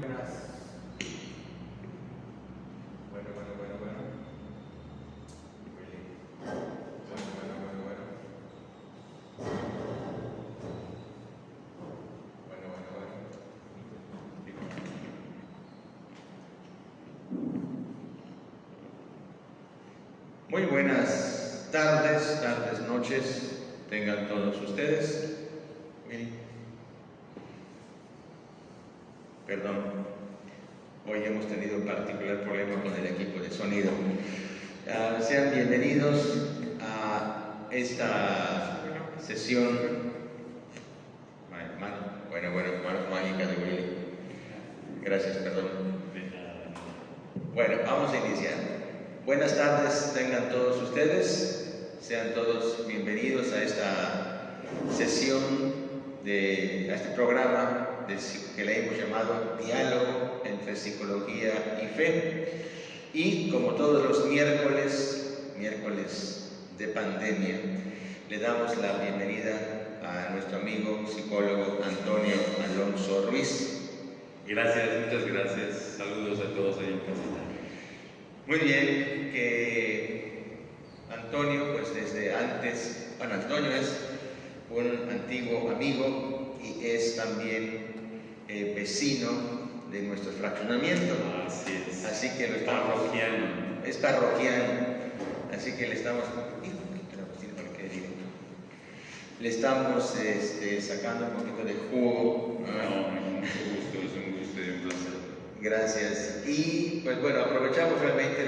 buenas. Bueno. Muy buenas tardes, noches, tengan todos ustedes. Perdón, hoy hemos tenido un particular problema con el equipo de sonido. Sean bienvenidos a esta sesión. Mano mágica de Willy. Gracias, perdón. Bueno, vamos a iniciar. Buenas tardes, tengan todos ustedes. Sean todos bienvenidos a esta sesión, a este programa que le hemos llamado Diálogo entre Psicología y Fe. Y como todos los miércoles de pandemia, le damos la bienvenida a nuestro amigo psicólogo Antonio Alonso Ruiz. Gracias, muchas gracias. Saludos a todos ahí en casita. Muy bien, que Antonio, pues desde antes, Antonio es un antiguo amigo y es también vecino de nuestro fraccionamiento. Así es. Así que lo estamos, parroquiano. Es parroquiano. Así que le estamos sacando un poquito de jugo. No, mucho gusto, es un gusto y un placer. Gracias. Y pues bueno, aprovechamos realmente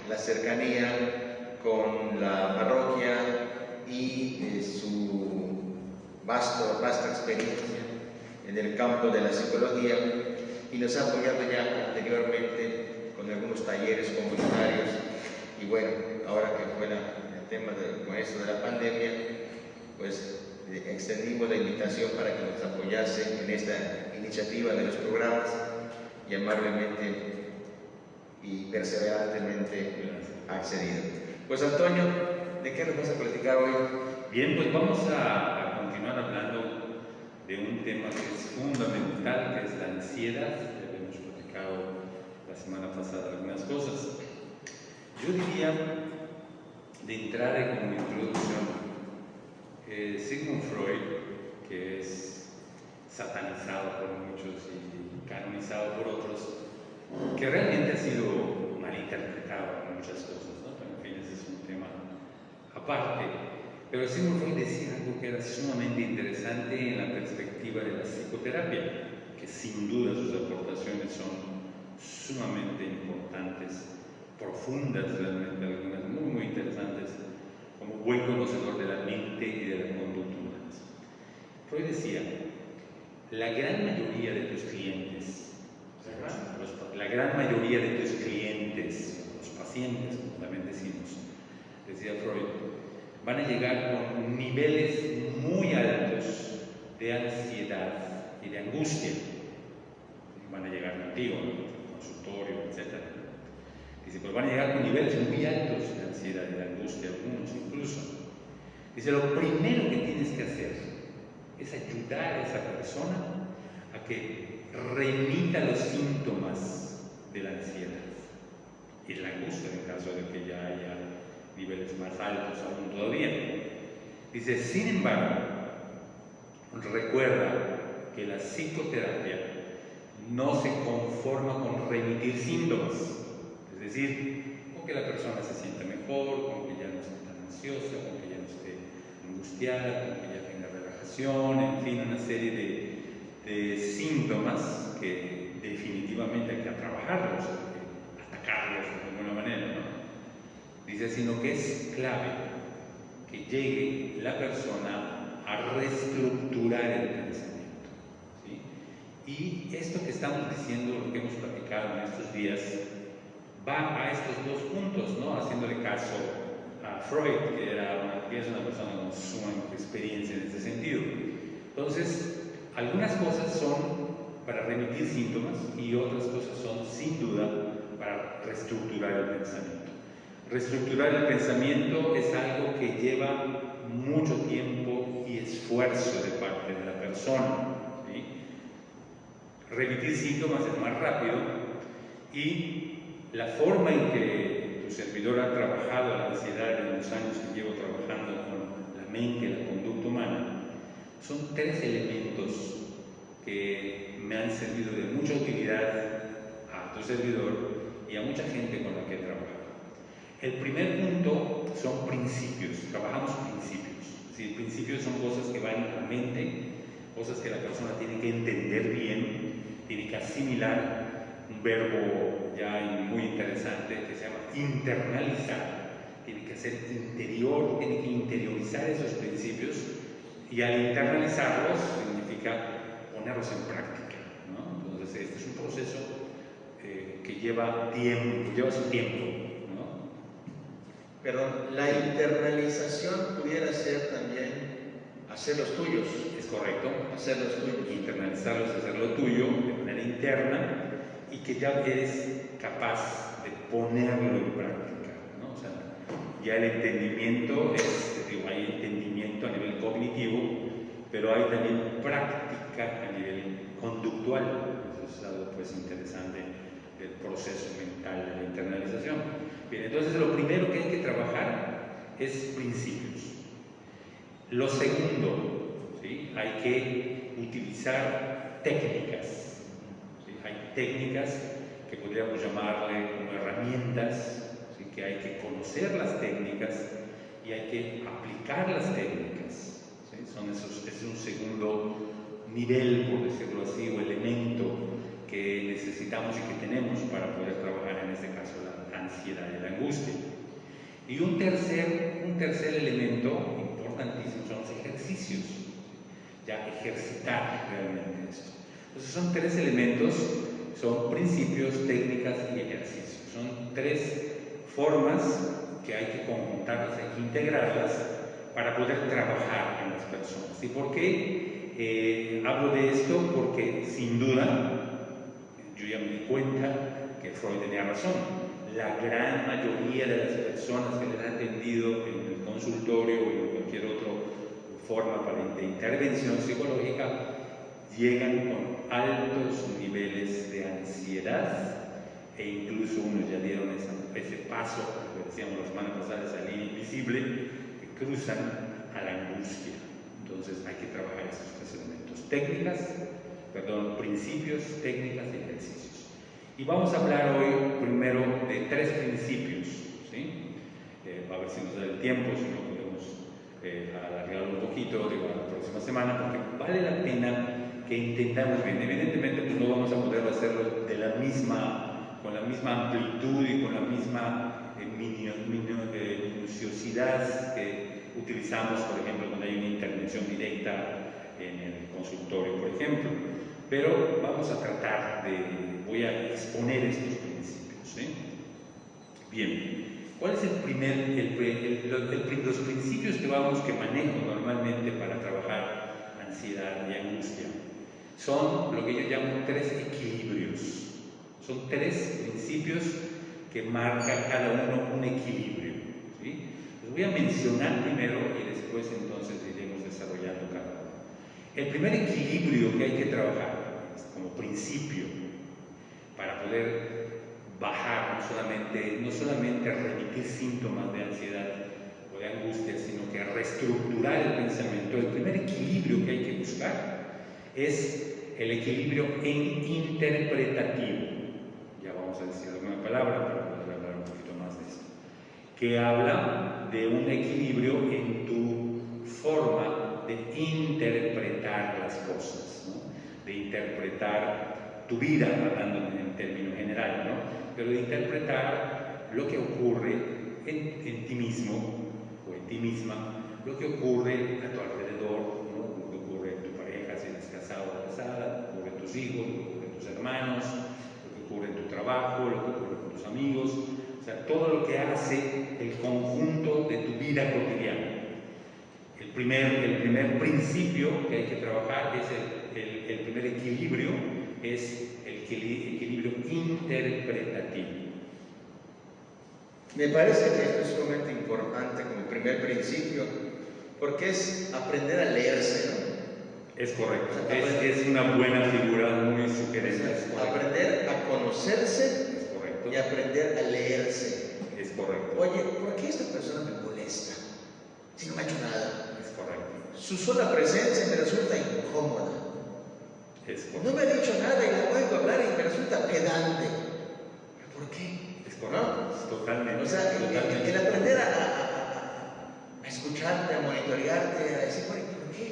la cercanía con la parroquia y su vasta experiencia en el campo de la psicología, y nos ha apoyado ya anteriormente con algunos talleres comunitarios. Y bueno, ahora que fue el tema con esto de la pandemia, pues extendimos la invitación para que nos apoyase en esta iniciativa de los programas, y amablemente y perseverantemente ha accedido. Pues Antonio, ¿de qué nos vas a platicar hoy? Bien, pues vamos a continuar hablando de un tema que es fundamental, que es la ansiedad. Ya habíamos platicado la semana pasada algunas cosas. Yo diría, de entrada como introducción, Sigmund Freud, que es satanizado por muchos y canonizado por otros, que realmente ha sido malinterpretado en muchas cosas, ¿no? Pero en fin, ese es un tema aparte. Pero Sigmund Freud decía algo que era sumamente interesante en la perspectiva de la psicoterapia, que sin duda sus aportaciones son sumamente importantes, profundas realmente, algunas muy interesantes, como buen conocedor de la mente y de la conducta humana. Freud decía: la gran mayoría de tus clientes, los pacientes, como también decimos, decía Freud, van a llegar con niveles muy altos de ansiedad y de angustia. Van a llegar contigo, al consultorio, etc. Dice, pues van a llegar con niveles muy altos de ansiedad y de angustia, algunos incluso. Dice, lo primero que tienes que hacer es ayudar a esa persona a que remita los síntomas de la ansiedad y de la angustia, en caso de que ya haya niveles más altos aún todavía. Dice, sin embargo, recuerda que la psicoterapia no se conforma con remitir síntomas, es decir, con que la persona se sienta mejor, con que ya no esté tan ansiosa, con que ya no esté angustiada, con que ya tenga relajación, en fin, una serie de síntomas que definitivamente hay que trabajarlos, hay que atacarlos de alguna manera, ¿no? Dice, sino que es clave que llegue la persona a reestructurar el pensamiento, ¿sí? Y esto que estamos diciendo, lo que hemos platicado en estos días, va a estos dos puntos, ¿no? Haciéndole caso a Freud, que es una persona con suma experiencia en este sentido. Entonces, algunas cosas son para remitir síntomas y otras cosas son, sin duda, para reestructurar el pensamiento. Reestructurar el pensamiento es algo que lleva mucho tiempo y esfuerzo de parte de la persona, ¿sí? remitir síntomas es más rápido, y la forma en que tu servidor ha trabajado la ansiedad en los años que llevo trabajando con la mente y la conducta humana, son tres elementos que me han servido de mucha utilidad a tu servidor y a mucha gente con la que he trabajado. El primer punto son principios, trabajamos principios. ¿Sí? Principios son cosas que van en la mente, cosas que la persona tiene que entender bien, tiene que asimilar, un verbo ya muy interesante que se llama internalizar, tiene que ser interior, tiene que interiorizar esos principios, y al internalizarlos significa ponerlos en práctica, ¿no? Entonces este es un proceso que lleva tiempo, lleva su tiempo, ¿no? Pero la internalización pudiera ser también hacerlos tuyos. Es correcto. Hacerlos tuyos. Internalizarlos, hacerlo tuyo de manera interna, y que ya eres capaz de ponerlo en práctica, ¿no? O sea, ya el entendimiento hay entendimiento a nivel cognitivo, pero hay también práctica a nivel conductual. Eso es algo pues interesante del proceso mental de la internalización. Bien, entonces lo primero que hay que trabajar es principios. Lo segundo, ¿sí? Hay que utilizar técnicas, ¿sí? Hay técnicas que podríamos llamarle como herramientas, ¿sí? Que hay que conocer las técnicas y hay que aplicar las técnicas, ¿sí? Es un segundo nivel, por decirlo así, o elemento que necesitamos y que tenemos para poder trabajar, en este caso, la ansiedad y la angustia. Y un tercer elemento importantísimo son los ejercicios, ya ejercitar realmente esto. Entonces son tres elementos, son principios, técnicas y ejercicios. Son tres formas que hay que conjuntarlas, hay que integrarlas para poder trabajar en las personas. ¿Y por qué hablo de esto? Porque sin duda yo ya me di cuenta que Freud tenía razón. La gran mayoría de las personas que les han atendido en el consultorio o en cualquier otra forma de intervención psicológica llegan con altos niveles de ansiedad, e incluso unos ya dieron ese paso, como decíamos la semana pasada, esa línea invisible que cruzan a la angustia. Entonces hay que trabajar esos tres elementos: principios, técnicas y ejercicios. Y vamos a hablar hoy primero de tres principios, ¿sí? A ver si nos da el tiempo, si no podemos alargarlo un poquito, digo, la próxima semana, porque vale la pena que intentamos bien. Evidentemente pues no vamos a poder hacerlo con la misma amplitud y con la misma minuciosidad que utilizamos, por ejemplo, cuando hay una intervención directa en el consultorio, por ejemplo. Pero vamos a tratar voy a exponer estos principios, ¿sí? Bien, ¿cuál es los principios que manejo normalmente para trabajar ansiedad y angustia? Son lo que yo llamo tres equilibrios. Son tres principios que marca cada uno un equilibrio, ¿sí? Los voy a mencionar primero y después entonces iremos desarrollando cada uno. El primer equilibrio que hay que trabajar como principio para poder bajar, no solamente remitir síntomas de ansiedad o de angustia, sino que reestructurar el pensamiento. El primer equilibrio que hay que buscar es el equilibrio interpretativo. Ya vamos a decir alguna palabra, pero voy a hablar un poquito más de esto, que habla de un equilibrio en tu forma de interpretar las cosas, ¿no? De interpretar tu vida, hablando en términos generales, ¿no? Pero de interpretar lo que ocurre en ti mismo o en ti misma, lo que ocurre a tu alrededor, ¿no? Lo que ocurre en tu pareja, si eres casado o casada, lo que ocurre en tus hijos, lo que ocurre en tus hermanos, lo que ocurre en tu trabajo, lo que ocurre con tus amigos, o sea, todo lo que hace el conjunto de tu vida cotidiana. El primer principio que hay que trabajar es el primer equilibrio, es el equilibrio interpretativo. Me parece que esto es sumamente importante como primer principio, porque es aprender a leerse, ¿no? Es correcto. O sea, Es una buena figura, muy o sugerente. sea, aprender a conocerse Es correcto. y aprender a leerse. Es correcto. Oye, ¿por qué esta persona me molesta? Si no me ha hecho nada. Es correcto. Su sola presencia me resulta incómoda. Es correcto. No me ha dicho nada y la oigo hablar y me resulta pedante. ¿Pero por qué? Es correcto. ¿No? Totalmente. O sea, totalmente. el aprender a escucharte, a monitorearte, a decir, bueno, ¿por qué?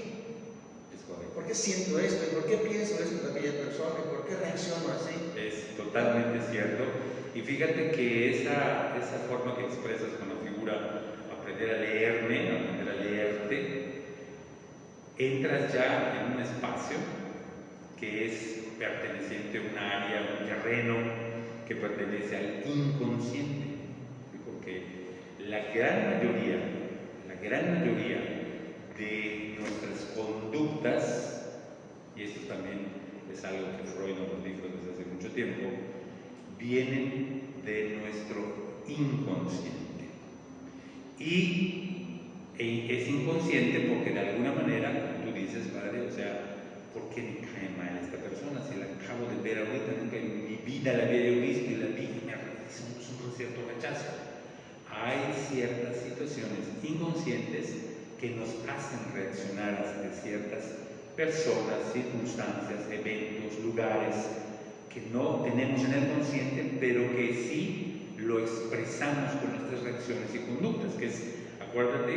Es correcto. ¿Por qué siento esto? ¿Y por qué pienso esto de aquella persona? ¿Y por qué reacciono así? Es totalmente cierto. Y fíjate que esa forma que expresas con la figura, aprender a leerme, aprender a leerte, entras ya en un espacio que es perteneciente a un área, un terreno que pertenece al inconsciente. Porque la gran mayoría de nuestras conductas, y esto también es algo que Freud nos dijo desde hace mucho tiempo, vienen de nuestro inconsciente. Y es inconsciente porque de alguna manera, como tú dices, padre, o sea, ¿por qué me cae mal esta persona? Si la acabo de ver ahorita, nunca en mi vida la había yo visto y la vi y me realiza un cierto rechazo. Hay ciertas situaciones inconscientes que nos hacen reaccionar ante ciertas personas, circunstancias, eventos, lugares que no tenemos en el consciente, pero que sí lo expresamos con nuestras reacciones y conductas, que es, acuérdate,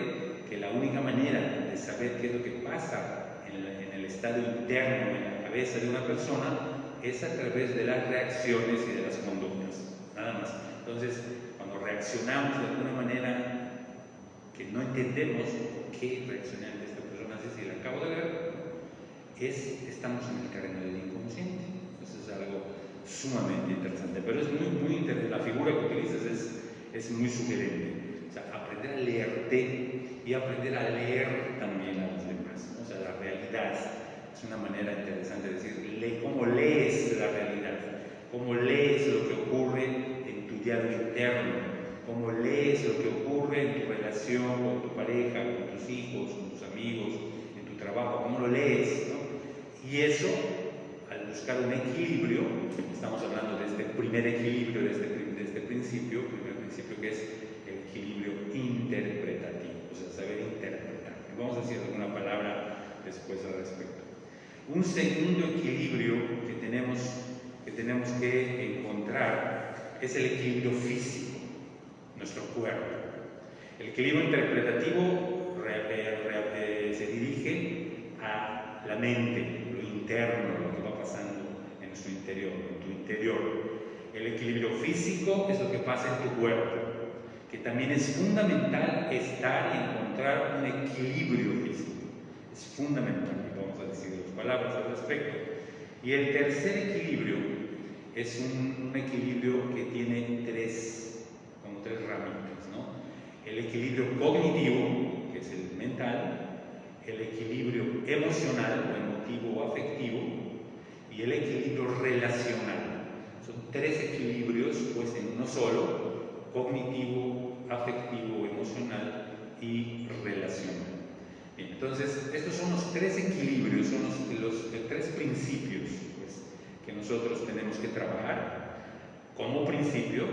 que la única manera de saber qué es lo que pasa en el estado interno, en la cabeza de una persona, es a través de las reacciones y de las conductas, nada más. Entonces, cuando reaccionamos de alguna manera que no entendemos por qué reaccionan de esta persona así, si la acabo de ver, estamos en el terreno del inconsciente. Entonces es algo sumamente interesante, pero es muy interesante. La figura que utilizas es muy sugerente. O sea, aprender a leerte y aprender a leer también a los demás, ¿no? O sea, la realidad es una manera interesante de decir, cómo lees la realidad, cómo lees lo que ocurre en tu diálogo interno, cómo lees lo que ocurre en tu relación con tu pareja, con tus hijos, con tus amigos, en tu trabajo, cómo lo lees, ¿no? Y eso, al buscar un equilibrio, estamos hablando de este primer equilibrio, de este principio, primer principio que es el equilibrio interpretativo, o sea, saber interpretar. Vamos a decir alguna palabra después al respecto. Un segundo equilibrio que tenemos que encontrar es el equilibrio físico, nuestro cuerpo. El equilibrio interpretativo se dirige a la mente, lo interno, lo que va pasando en nuestro interior, en tu interior. El equilibrio físico es lo que pasa en tu cuerpo, que también es fundamental estar y encontrar un equilibrio físico. Es fundamental, y vamos a decir dos palabras al respecto. Y el tercer equilibrio es un equilibrio que tiene tres ramitas, ¿no? El equilibrio cognitivo, que es el mental, el equilibrio emocional o emotivo o afectivo, y el equilibrio relacional. Son tres equilibrios, pues, en uno solo: cognitivo, afectivo, emocional y relacional. Bien, entonces, estos son los tres equilibrios, son los tres principios, pues, que nosotros tenemos que trabajar como principio,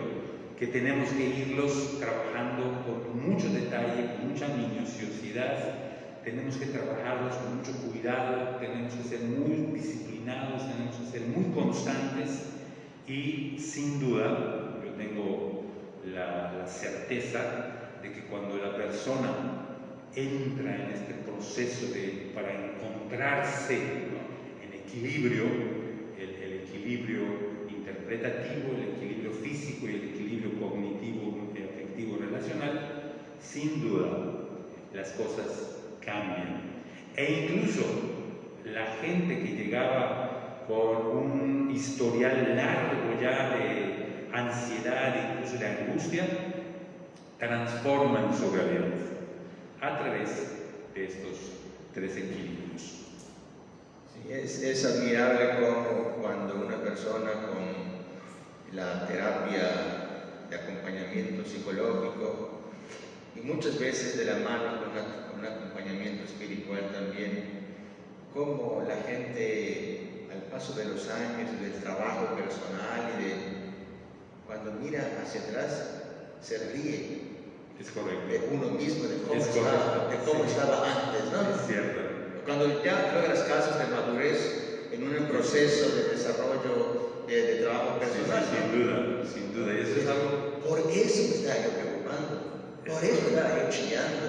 que tenemos que irlos trabajando con mucho detalle, con mucha minuciosidad. Tenemos que trabajarlos con mucho cuidado, tenemos que ser muy disciplinados, tenemos que ser muy constantes y, sin duda, yo tengo la certeza de que cuando la persona entra en este proceso para encontrarse, ¿no?, en equilibrio, el equilibrio interpretativo, el equilibrio físico y el equilibrio cognitivo, afectivo, relacional, sin duda las cosas cambian. E incluso la gente que llegaba con un historial largo ya de ansiedad, incluso de angustia, transforman su realidad a través de estos tres equilibrios. Sí, es admirable cómo cuando una persona con la terapia de acompañamiento psicológico y muchas veces de la mano con un acompañamiento espiritual también, cómo la gente, al paso de los años, del trabajo personal y de cuando mira hacia atrás, se ríe Es correcto. de uno mismo, de cómo, Es estaba, correcto. de cómo Sí. estaba antes, ¿no? Es cierto. Cuando ya logras casos de madurez en un proceso de desarrollo de trabajo personal. Sí, sin duda. Y eso es algo. Por eso me estaba yo preocupando, por eso estaba yo chillando,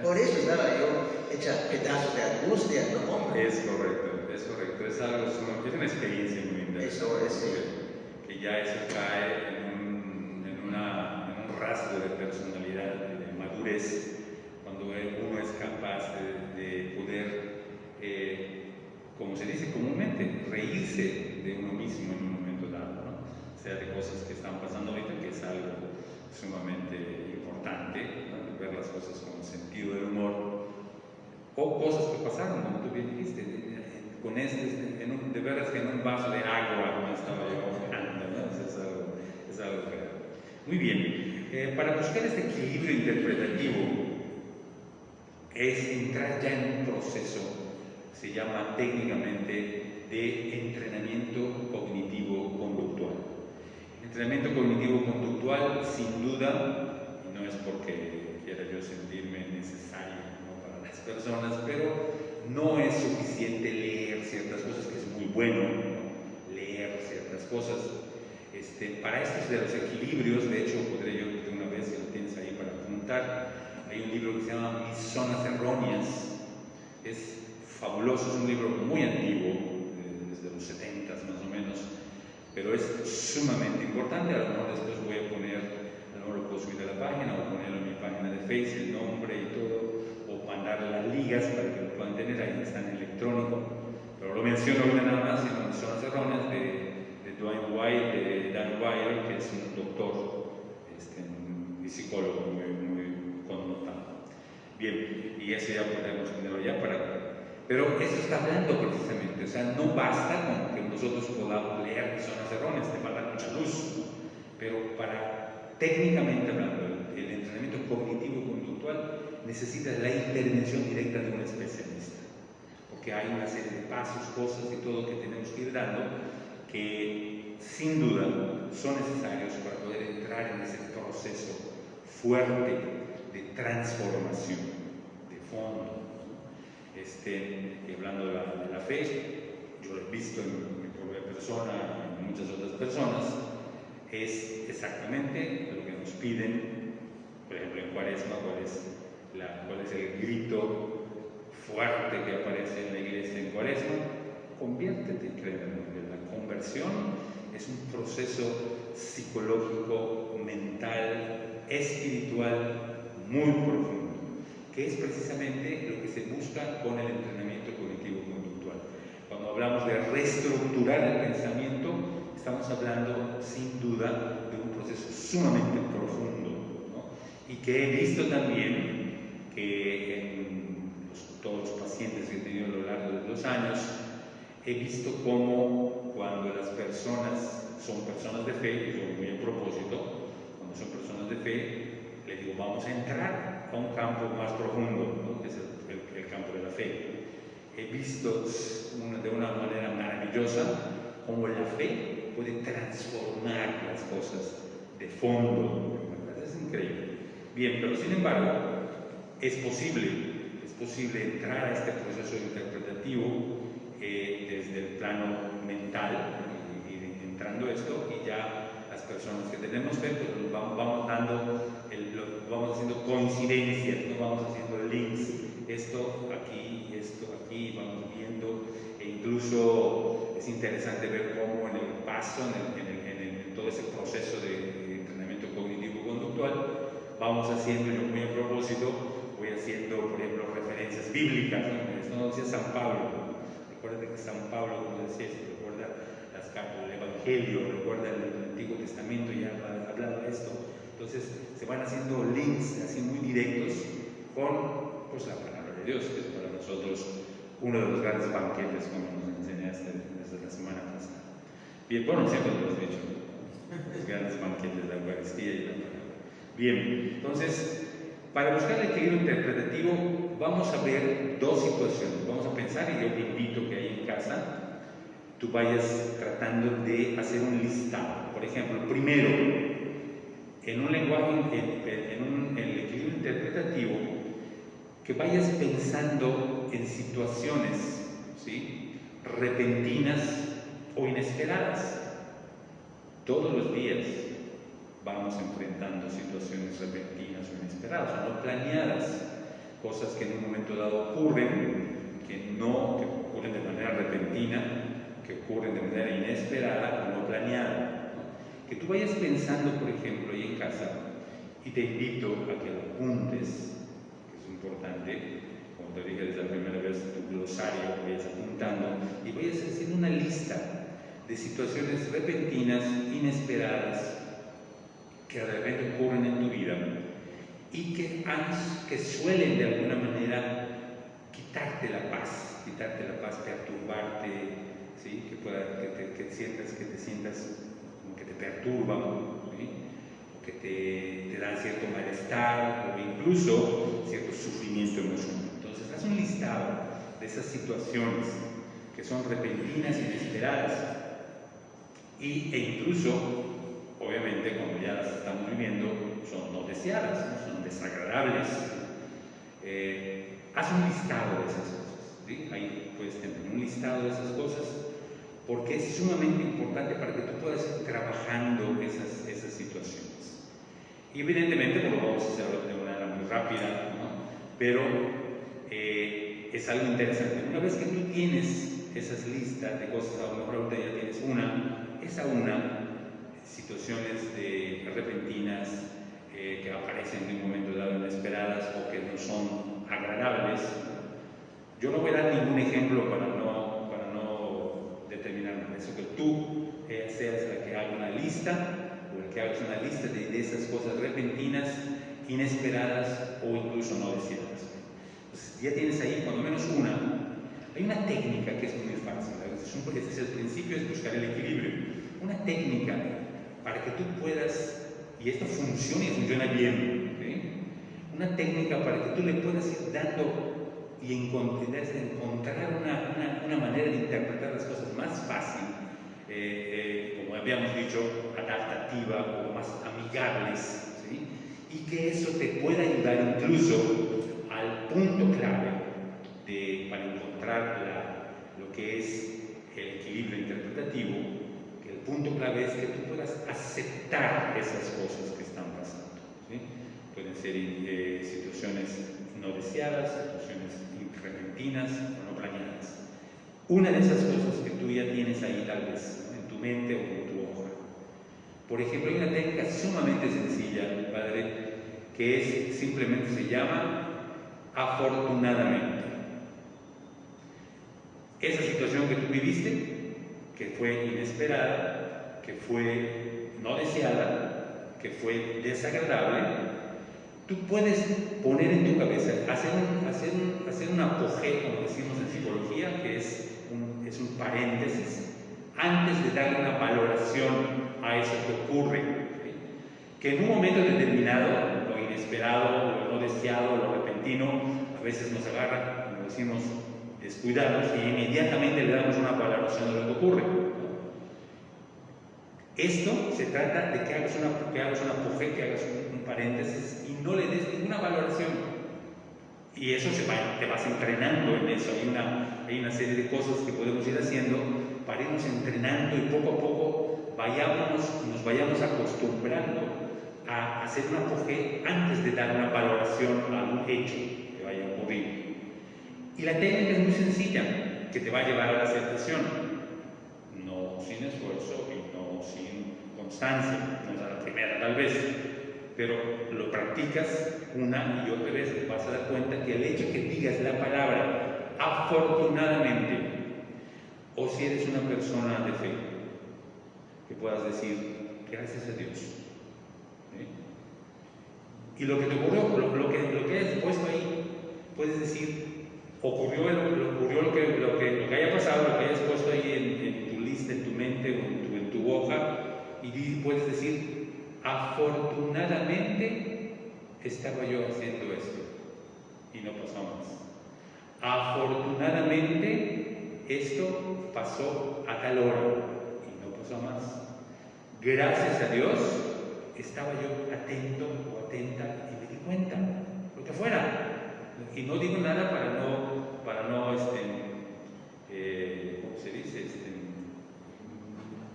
por eso estaba yo hecha pedazos de angustia, ¿no, hombre? Es correcto. Es algo, es una experiencia muy interesante. Eso es, sí. Que ya eso cae en un rasgo de personalidad, de madurez, cuando uno es capaz de poder, como se dice comúnmente, reírse de uno mismo en un momento dado, ¿no? O sea, de cosas que están pasando ahorita, que es algo sumamente importante, ¿no? Ver las cosas con sentido del humor, o cosas que pasaron, como tú bien dijiste, de veras que en un vaso de agua no estaba yo ahogando, ¿no? Eso es algo grave. Muy bien, para buscar este equilibrio interpretativo es entrar ya en un proceso, se llama técnicamente de entrenamiento cognitivo-conductual. Entrenamiento cognitivo-conductual, sin duda, y no es porque quiera yo sentirme necesario, ¿no?, para las personas, pero no es suficiente leer ciertas cosas, que es muy bueno, ¿no?, leer ciertas cosas. Para estos de los equilibrios, de hecho, podré yo de una vez, si lo tienes ahí para apuntar, hay un libro que se llama Mis Zonas Erróneas. Es fabuloso, es un libro muy antiguo, desde los 70s más o menos, pero es sumamente importante. A lo mejor después voy a poner, a lo mejor lo puedo subir a la página o ponerlo en mi página de Facebook, el nombre y todo, o mandar las ligas para que lo puedan tener, ahí está en electrónico, pero lo menciono ahorita nada más, sino Mis Zonas Erróneas de Dan Weil, que es un doctor y psicólogo muy connotado. Bien, y eso ya podemos tenerlo ya pero eso está hablando precisamente, o sea, no basta con que nosotros podamos leer Mis Zonas Erróneas, te va a dar mucha luz, pero técnicamente hablando, el entrenamiento cognitivo-conductual necesita la intervención directa de un especialista, porque hay una serie de pasos, cosas y todo que tenemos que ir dando, que sin duda son necesarios para poder entrar en ese proceso fuerte de transformación de fondo. Y hablando de la fe, yo lo he visto en mi propia persona y en muchas otras personas, es exactamente lo que nos piden, por ejemplo en Cuaresma, cuál es el grito fuerte que aparece en la iglesia en Cuaresma: conviértete, créeme. La conversión es un proceso psicológico, mental, espiritual muy profundo, que es precisamente lo que se busca con el entrenamiento cognitivo-conductual. Cuando hablamos de reestructurar el pensamiento, estamos hablando sin duda de un proceso sumamente profundo, ¿no? Y que he visto también que en todos los pacientes que he tenido a lo largo de los años, he visto cómo cuando las personas son personas de fe, y yo muy a propósito, cuando son personas de fe, les digo, vamos a entrar a un campo más profundo, ¿no?, que es el campo de la fe. He visto de una manera maravillosa cómo la fe puede transformar las cosas de fondo. Es increíble. Bien, pero sin embargo, es posible entrar a este proceso interpretativo desde el plano mental, y entrando esto, y ya las personas que tenemos fe, pues vamos haciendo coincidencias, ¿no? Vamos haciendo links, esto aquí, vamos viendo, e incluso es interesante ver cómo en el paso, en todo ese proceso de entrenamiento cognitivo-conductual, vamos haciendo, yo muy a propósito, voy haciendo, por ejemplo, referencias bíblicas, ¿no? Esto no decía San Pablo. Recuerda que San Pablo, como decía, si recuerda las cartas del Evangelio, recuerda el Antiguo Testamento, ya hablaba de esto. Entonces se van haciendo links así muy directos con, pues, la palabra de Dios, que es para nosotros uno de los grandes banquetes, como nos enseñaste desde la semana pasada. Bien, bueno, siempre lo has dicho, ¿no? Los grandes banquetes de la Eucaristía y la palabra. Bien, entonces, para buscar el equilibrio interpretativo, vamos a ver dos situaciones. Vamos a pensar, y yo te invito que ahí en casa tú vayas tratando de hacer un listado. Por ejemplo, primero, en un lenguaje, en el equilibrio interpretativo, que vayas pensando en situaciones, ¿sí?, repentinas o inesperadas. Todos los días vamos enfrentando situaciones repentinas o inesperadas, o no planeadas, cosas que en un momento dado ocurren, que ocurren de manera repentina, que ocurren de manera inesperada o no planeada, ¿no? Que tú vayas pensando, por ejemplo, ahí en casa, y te invito a que lo apuntes, que es importante, como te dije desde la primera vez, tu glosario, vayas apuntando y vayas haciendo una lista de situaciones repentinas, inesperadas, que de repente ocurren en tu vida y que suelen de alguna manera quitarte la paz, perturbarte, ¿sí?, que te sientas como que te perturban, ¿sí?, o que te dan cierto malestar o incluso cierto sufrimiento emocional. Entonces, haz un listado de esas situaciones que son repentinas, inesperadas e incluso, obviamente, cuando ya las estamos viviendo, son no deseadas, ¿no?, son desagradables. Haz un listado de esas cosas, ¿sí? Ahí puedes tener un listado de esas cosas, porque es sumamente importante para que tú puedas ir trabajando esas situaciones. Y evidentemente, pues lo vamos a hacer de una manera muy rápida, ¿no? Pero es algo interesante. Una vez que tú tienes esas listas de cosas, a lo mejor ahorita ya tienes situaciones repentinas que aparecen en un momento dado inesperadas o que no son agradables. Yo no voy a dar ningún ejemplo para no determinar eso, que tú seas la que haga una lista o el que hagas una lista de esas cosas repentinas, inesperadas o incluso no deseadas. Entonces, ya tienes ahí cuando menos una. Hay una técnica que es muy fácil, ese es el principio, es buscar el equilibrio. Una técnica para que tú puedas, y esto funciona y funciona bien, ¿sí?, una técnica para que tú le puedas ir dando y encontrar una manera de interpretar las cosas más fácil, como habíamos dicho, adaptativa o más amigables, ¿sí?, y que eso te pueda ayudar incluso al punto clave para encontrar lo que es el equilibrio interpretativo, que el punto clave es que tú puedas aceptar esas cosas que están pasando, ¿sí? Pueden ser situaciones no deseadas, situaciones repentinas o no planeadas. Una de esas cosas que tú ya tienes ahí tal vez, ¿no?, en tu mente o en tu hoja. Por ejemplo, hay una técnica sumamente sencilla, padre, que simplemente se llama afortunadamente. Esa situación que tú viviste, que fue inesperada, que fue no deseada, que fue desagradable, tú puedes poner en tu cabeza, hacer un apogeo, como decimos en psicología, que es un paréntesis, antes de darle una valoración a eso que ocurre, ¿sí?, que en un momento determinado, lo inesperado, lo no deseado, lo repentino, a veces nos agarra, como decimos, descuidados, y inmediatamente le damos una valoración de lo que ocurre. Esto se trata de que hagas un apogeo, que hagas un paréntesis y no le des ninguna valoración. Y eso te vas entrenando en eso. Hay una serie de cosas que podemos ir haciendo para irnos entrenando y poco a poco nos vayamos acostumbrando a hacer un apogeo antes de dar una valoración a un hecho que vaya a ocurrir. Y la técnica es muy sencilla, que te va a llevar a la aceptación, no sin esfuerzo y no sin constancia, no es a la primera tal vez, pero lo practicas una y otra vez, te vas a dar cuenta que el hecho que digas la palabra afortunadamente, o si eres una persona de fe, que puedas decir gracias a Dios, ¿sí?, y lo que te ocurrió, lo que hayas puesto ahí, puedes decir ocurrió lo que haya pasado, lo que hayas puesto ahí en tu lista, en tu mente o en tu hoja, y puedes decir afortunadamente estaba yo haciendo esto, y no pasó más. Afortunadamente, esto pasó a tal hora y no pasó más. Gracias a Dios, estaba yo atento o atenta y me di cuenta, lo que fuera. Y no digo nada para no ¿cómo se dice?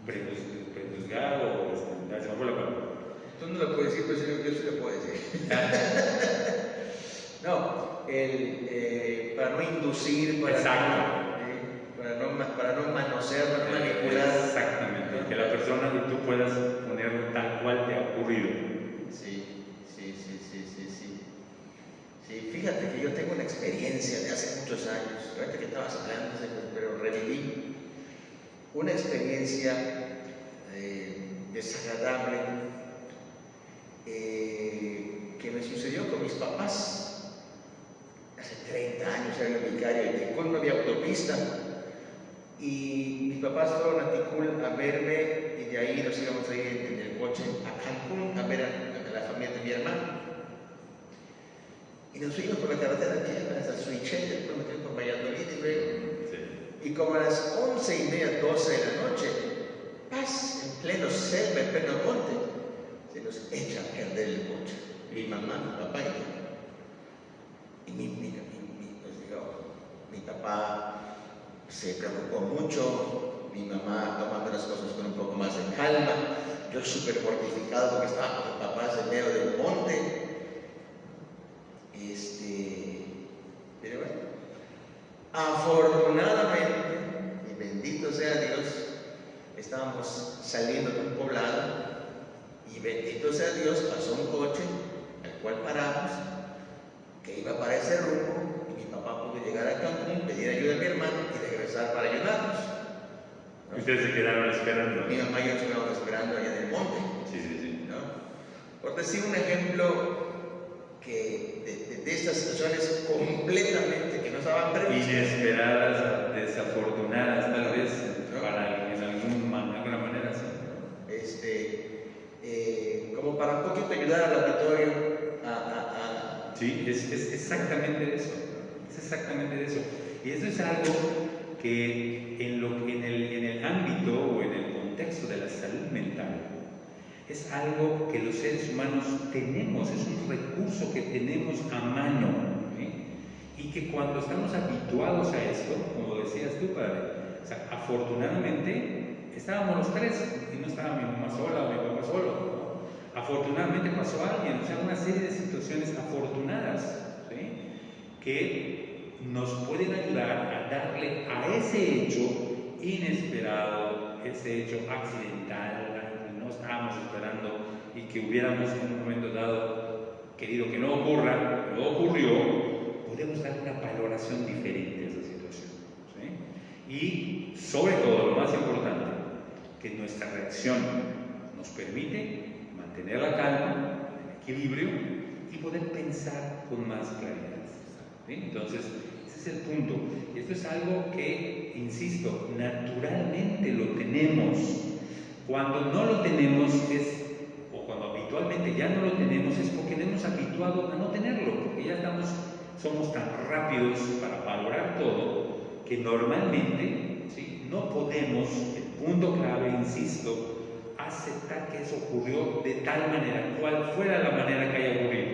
Prejuzgar o se me fue la palabra. Tú no lo puedes decir, pero yo sí lo puedo decir. No, para no inducir, para no manosear, para no manipular. Exactamente, que la persona y tú puedas ponerlo tal cual te ha ocurrido. Sí. Sí, fíjate que yo tengo una experiencia de hace muchos años, ahorita que estabas hablando, pero reviví una experiencia desagradable que me sucedió con mis papás. Hace 30 años era el vicario de Ticul, no había autopista, y mis papás fueron a Ticul a verme, y de ahí nos íbamos a ir en el coche a Cancún a ver a la familia de mi hermano. Y nos fuimos por la carretera vieja hasta Suiche, después me quedé por Valladolid y luego. Sí. Y como a las 11:30, 12 de la noche, paz, en pleno selva, en pleno monte, se nos echa a perder el coche. Mi mamá, mi papá y yo. Y mi papá se preocupó mucho, mi mamá tomando las cosas con un poco más de calma, yo súper mortificado porque estaba con mis papás en medio del monte. Pero bueno, afortunadamente, y bendito sea Dios, estábamos saliendo de un poblado y bendito sea Dios, pasó un coche al cual paramos que iba para ese rumbo y mi papá pudo llegar a Cancún, pedir ayuda a mi hermano y regresar para ayudarnos, ¿no? Ustedes se quedaron esperando. Mi mamá y yo nos quedamos esperando allá en el monte. Sí. ¿No? Por decir un ejemplo que de estas situaciones completamente que no estaban previstas. Inesperadas, desafortunadas, tal vez, ¿no? Para en alguna manera, sí. Como para un poquito ayudar al auditorio Sí, es exactamente eso. Es exactamente eso. Y eso es algo que en el ámbito o en el contexto de la salud mental, es algo que los seres humanos tenemos, es un recurso que tenemos a mano, ¿sí? Y que cuando estamos habituados a esto, como decías tú, padre, o sea, afortunadamente estábamos los tres y no estaba mi mamá sola o mi papá solo, ¿no? Afortunadamente pasó alguien, o sea, una serie de situaciones afortunadas, ¿sí? Que nos pueden ayudar a darle a ese hecho inesperado, ese hecho accidental, no estábamos esperando y que hubiéramos en un momento dado querido que no ocurra, no ocurrió, podemos dar una valoración diferente a esa situación, ¿sí? Y sobre todo, lo más importante, que nuestra reacción nos permite mantener la calma, el equilibrio y poder pensar con más claridad, ¿sí? Entonces, ese es el punto. Esto es algo que, insisto, naturalmente lo tenemos. Cuando no lo tenemos o cuando habitualmente ya no lo tenemos, es porque no hemos habituado a no tenerlo, porque ya somos tan rápidos para valorar todo que normalmente, ¿sí? No podemos, el punto clave, insisto, aceptar que eso ocurrió de tal manera, cual fuera la manera que haya ocurrido,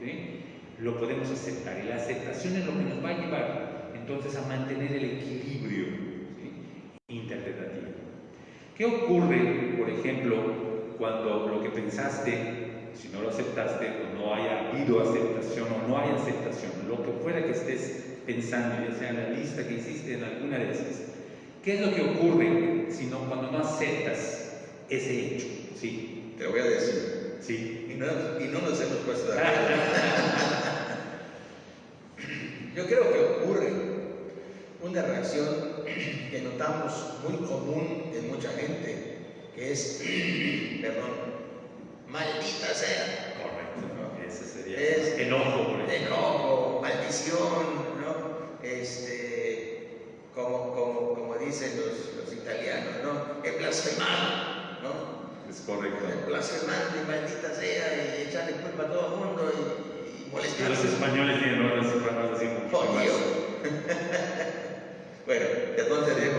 ¿sí? Lo podemos aceptar y la aceptación es lo que nos va a llevar entonces a mantener el equilibrio, ¿sí? Interpretativo. ¿Qué ocurre, por ejemplo, cuando lo que pensaste, si no lo aceptaste o no haya habido aceptación o no hay aceptación, lo que fuera que estés pensando, ya sea en la lista que hiciste en alguna de esas, ¿qué es lo que ocurre cuando no aceptas ese hecho? Sí. Te lo voy a decir. Sí. Y no nos hemos puesto de acuerdo. Yo creo que ocurre una reacción que notamos muy común en mucha gente, que es, maldita sea. Correcto, ¿no? Ese sería enojo, por ejemplo. Enojo, maldición, ¿no? Como dicen los italianos, ¿no? He blasfemado, ¿no? Es correcto. Blasfemando y maldita sea, y echarle culpa a todo el mundo y molestar. Los españoles tienen otra mucho ¡Oh, más. Dios! Bueno, entonces Diego.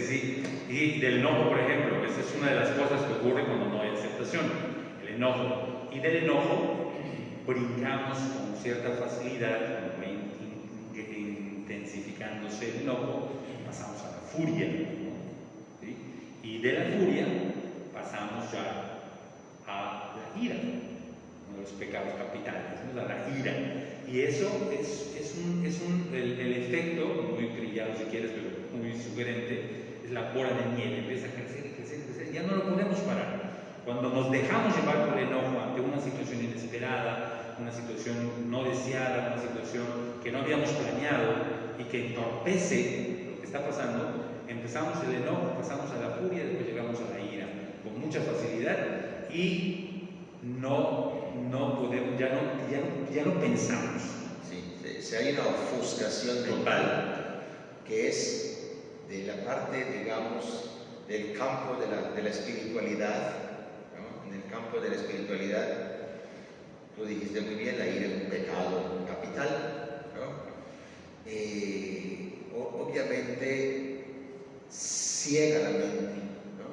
Sí. Y del enojo, por ejemplo, esa es una de las cosas que ocurre cuando no hay aceptación, el enojo. Y del enojo brincamos con cierta facilidad, cuando va intensificándose el enojo, pasamos a la furia, ¿no? ¿Sí? Y de la furia pasamos ya a la ira, uno de los pecados capitales, ¿no? A la ira. Y eso el efecto, muy trillado si quieres, pero muy sugerente, es la bola de nieve, empieza a crecer, ya no lo podemos parar. Cuando nos dejamos llevar por el enojo ante una situación inesperada, una situación no deseada, una situación que no habíamos planeado y que entorpece lo que está pasando, empezamos el enojo, pasamos a la furia, después llegamos a la ira, con mucha facilidad y no podemos, ya no pensamos. Sí, se hay una ofuscación mental que es de la parte, digamos, del campo de la espiritualidad, ¿no? En el campo de la espiritualidad, tú dijiste muy bien, la ira es un pecado capital, ¿no? Obviamente ciega la mente, ¿no?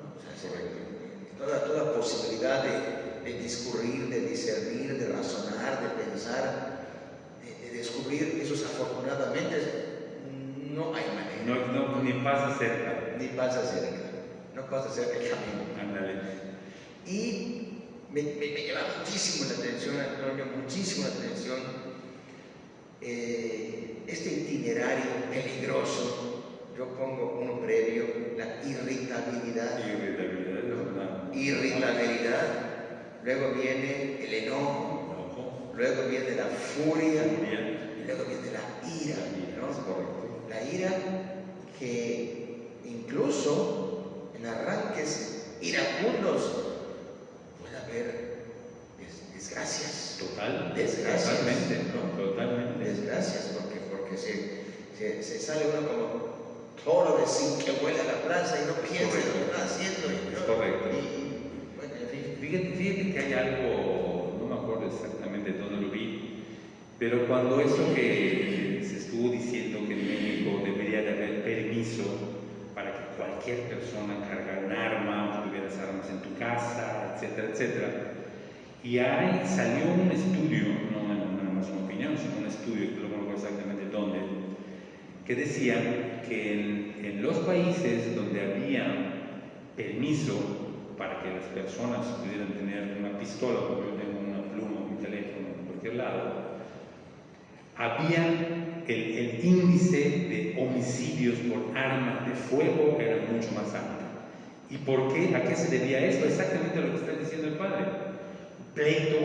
O sea, toda posibilidad de discurrir, de discernir, de razonar, de pensar, de descubrir, eso afortunadamente no hay manera. No, ni pasa cerca. Ni pasa cerca, no pasa cerca el camino. Ándale. Y me llama muchísimo la atención, Antonio, muchísimo la atención este itinerario peligroso. Yo pongo uno previo, la irritabilidad. Irritabilidad. Luego viene el enojo. Luego viene la furia. Y luego viene la ira, ¿no? La ira que incluso en arranques iracundos puede haber desgracias. Desgracias. Totalmente, ¿no? Totalmente. Desgracias, porque se sale uno como toro de sin que huele a la plaza y no piensa en lo que está haciendo. Es correcto. Y, bueno, en fin. Fíjate que hay algo, no me acuerdo exactamente dónde lo vi, pero cuando eso que se estuvo diciendo que en México debería de haber permiso para que cualquier persona cargara un arma, o tuvieras armas en tu casa, etcétera, etcétera. Y ahí salió un estudio, no es una opinión, sino un estudio, que no me acuerdo exactamente dónde, que decía que en los países donde había permiso para que las personas pudieran tener una pistola, como yo tengo una pluma, un teléfono, en cualquier lado, había el índice de homicidios por armas de fuego era mucho más alto. ¿Y por qué? ¿A qué se debía esto? Exactamente lo que está diciendo el padre. Pleito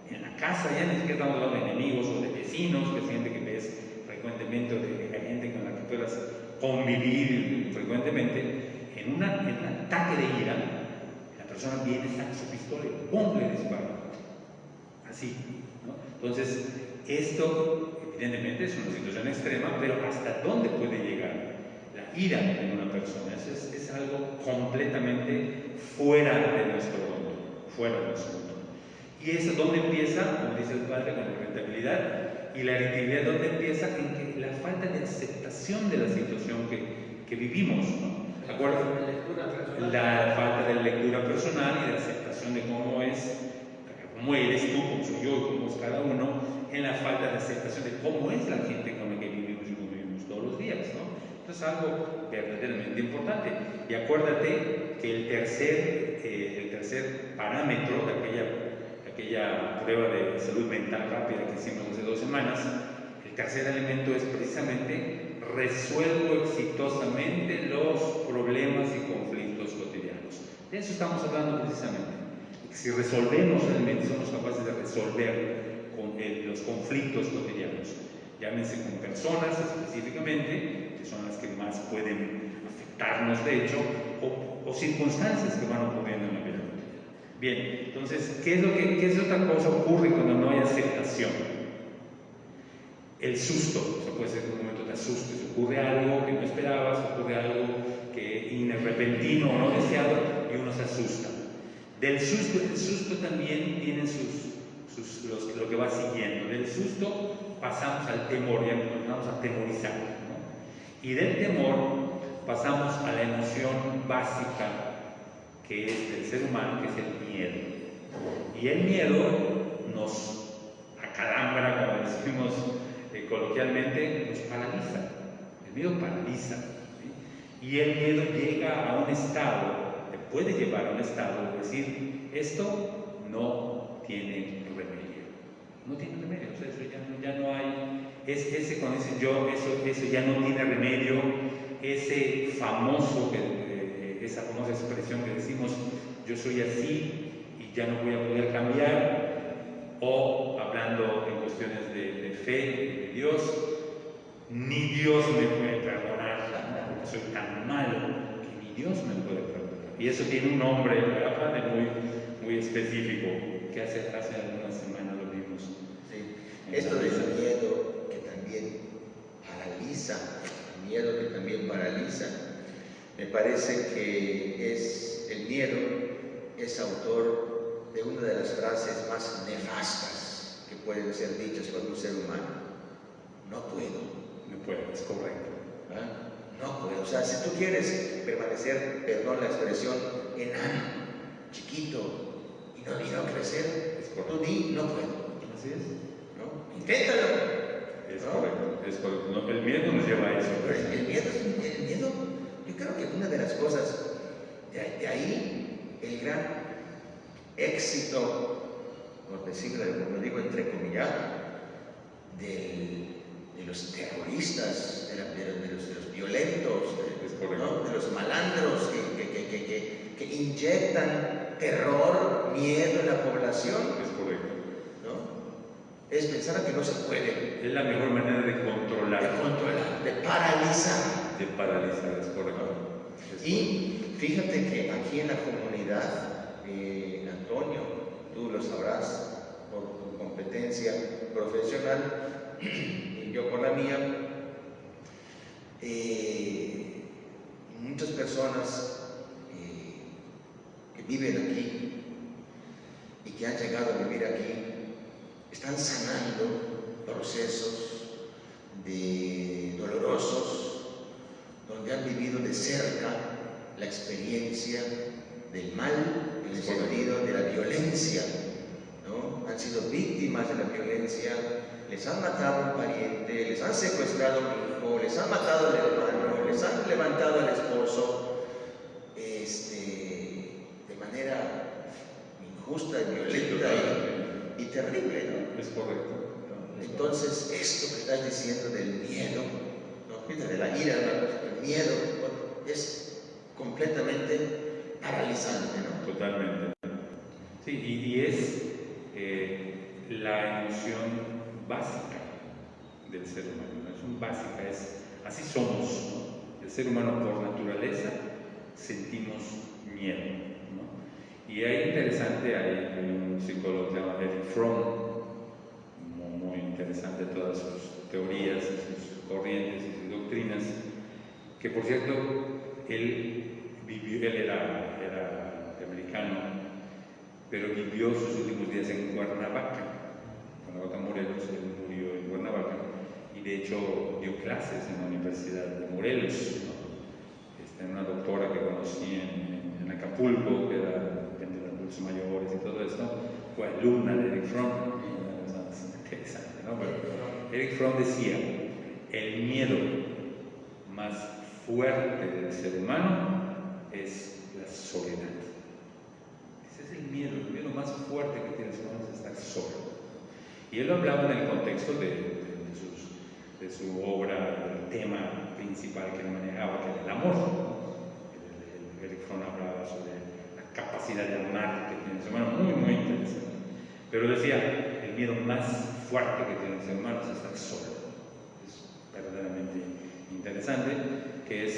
en la casa, ya ni siquiera estamos hablando de enemigos o de vecinos, que es gente que ves frecuentemente, o de gente con la que puedas convivir frecuentemente. En un ataque de ira, la persona viene, saca su pistola y ¡pum!, le dispara. Así, ¿no? Entonces, esto evidentemente es una situación extrema, pero ¿hasta dónde puede llegar la ira en una persona? Eso es algo completamente fuera de nuestro mundo. Y eso donde empieza, como dice el padre, con la irritabilidad. Y la irritabilidad donde empieza en que la falta de aceptación de la situación que vivimos, ¿no? ¿De acuerdo? La falta de lectura personal y de aceptación de cómo eres tú, cómo soy yo, cómo es cada uno, en la falta de aceptación de cómo es la gente con la que vivimos y convivimos todos los días, ¿no? Entonces es algo verdaderamente importante. Y acuérdate que el tercer parámetro de aquella prueba de salud mental rápida que hicimos hace 2 semanas, el tercer elemento es precisamente resuelvo exitosamente los problemas y conflictos cotidianos. De eso estamos hablando precisamente. Si resolvemos realmente, somos capaces de resolver los conflictos cotidianos, llámense con personas específicamente, que son las que más pueden afectarnos de hecho, o circunstancias que van ocurriendo en la vida cotidiana. Bien, entonces, ¿qué es otra cosa ocurre cuando no hay aceptación? El susto. O sea, puede ser que en un momento te asustes, ocurre algo que no esperabas, ocurre algo que repentino o no deseado y uno se asusta. Del susto, el susto también tiene lo que va siguiendo. Del susto pasamos al temor, ya nos vamos a temorizar, ¿no? Y del temor pasamos a la emoción básica que es del ser humano, que es el miedo. Y el miedo nos acalambra, como decimos coloquialmente, nos paraliza. El miedo paraliza, ¿sí? Y el miedo llega a un estado, te puede llevar a un estado de decir, esto no tiene remedio. No tiene remedio, o sea, eso ya no hay. Ese cuando dicen yo, eso ya no tiene remedio, ese famoso, esa famosa expresión que decimos, yo soy así y ya no voy a poder cambiar, o hablando en cuestiones de fe, de Dios, ni Dios me puede perdonar, porque soy tan malo que ni Dios me puede perdonar. Y eso tiene un nombre, ¿verdad? Muy específico, que hace algunas semanas lo vimos. Sí. Esto del miedo que también paraliza, me parece que el miedo es autor de una de las frases más nefastas que pueden ser dichas por un ser humano. No puedo. No puedo, es correcto. ¿Ah? No puedo. O sea, si tú quieres permanecer, perdón la expresión, enano, chiquito y no crecer, tú di no puedo. Así es. ¿No? Inténtalo. Es ¿no? correcto, es correcto. No, el miedo nos lleva a eso. El miedo, yo creo que una de las cosas, de ahí el gran éxito, por decirlo, como digo, entrecomillado, de los terroristas, de los violentos, ¿no? De los malandros que inyectan terror, miedo en la población. Es correcto. Es pensar que no se puede. Es la mejor manera de controlar. De paralizar. De paralizar, es correcto. Y fíjate que aquí en la comunidad, Antonio, tú lo sabrás por tu competencia profesional y yo por la mía, muchas personas que viven aquí y que han llegado a vivir aquí están sanando procesos dolorosos donde han vivido de cerca la experiencia del mal en el sentido de la violencia, ¿no? Han sido víctimas de la violencia, les han matado a un pariente, les han secuestrado a un hijo, les han matado al hermano, les han levantado al esposo, de manera injusta y violenta y terrible, ¿no? Es correcto. Entonces, esto que estás diciendo del miedo, ¿no? De la ira, el miedo, es completamente paralizante, ¿no? Totalmente. Sí, y es la emoción básica del ser humano. La emoción básica es, así somos, ¿no? El ser humano por naturaleza sentimos miedo, ¿no? Y hay interesante, hay un psicólogo que se llama Erich Fromm, muy interesante todas sus teorías, sus corrientes y sus doctrinas, que por cierto, él era americano, pero vivió sus últimos días en Cuernavaca, Morelos. Él murió en Cuernavaca y de hecho dio clases en la Universidad de Morelos, ¿no? Una doctora que conocí en Acapulco, que era de los adultos mayores y todo esto, fue alumna de Erich Fromm. Interesante, ¿no? Pero Erich Fromm decía, el miedo más fuerte del ser humano es la soledad. Ese es el miedo más fuerte que tiene el ser humano, es estar solo. Y él lo hablaba en el contexto de su obra, el tema principal que él manejaba, que era el amor. Erich Fromm hablaba sobre la capacidad de amar que tiene el ser humano, muy interesante. Pero decía, el miedo más fuerte que tiene el ser humano es estar solo. Es verdaderamente interesante, que es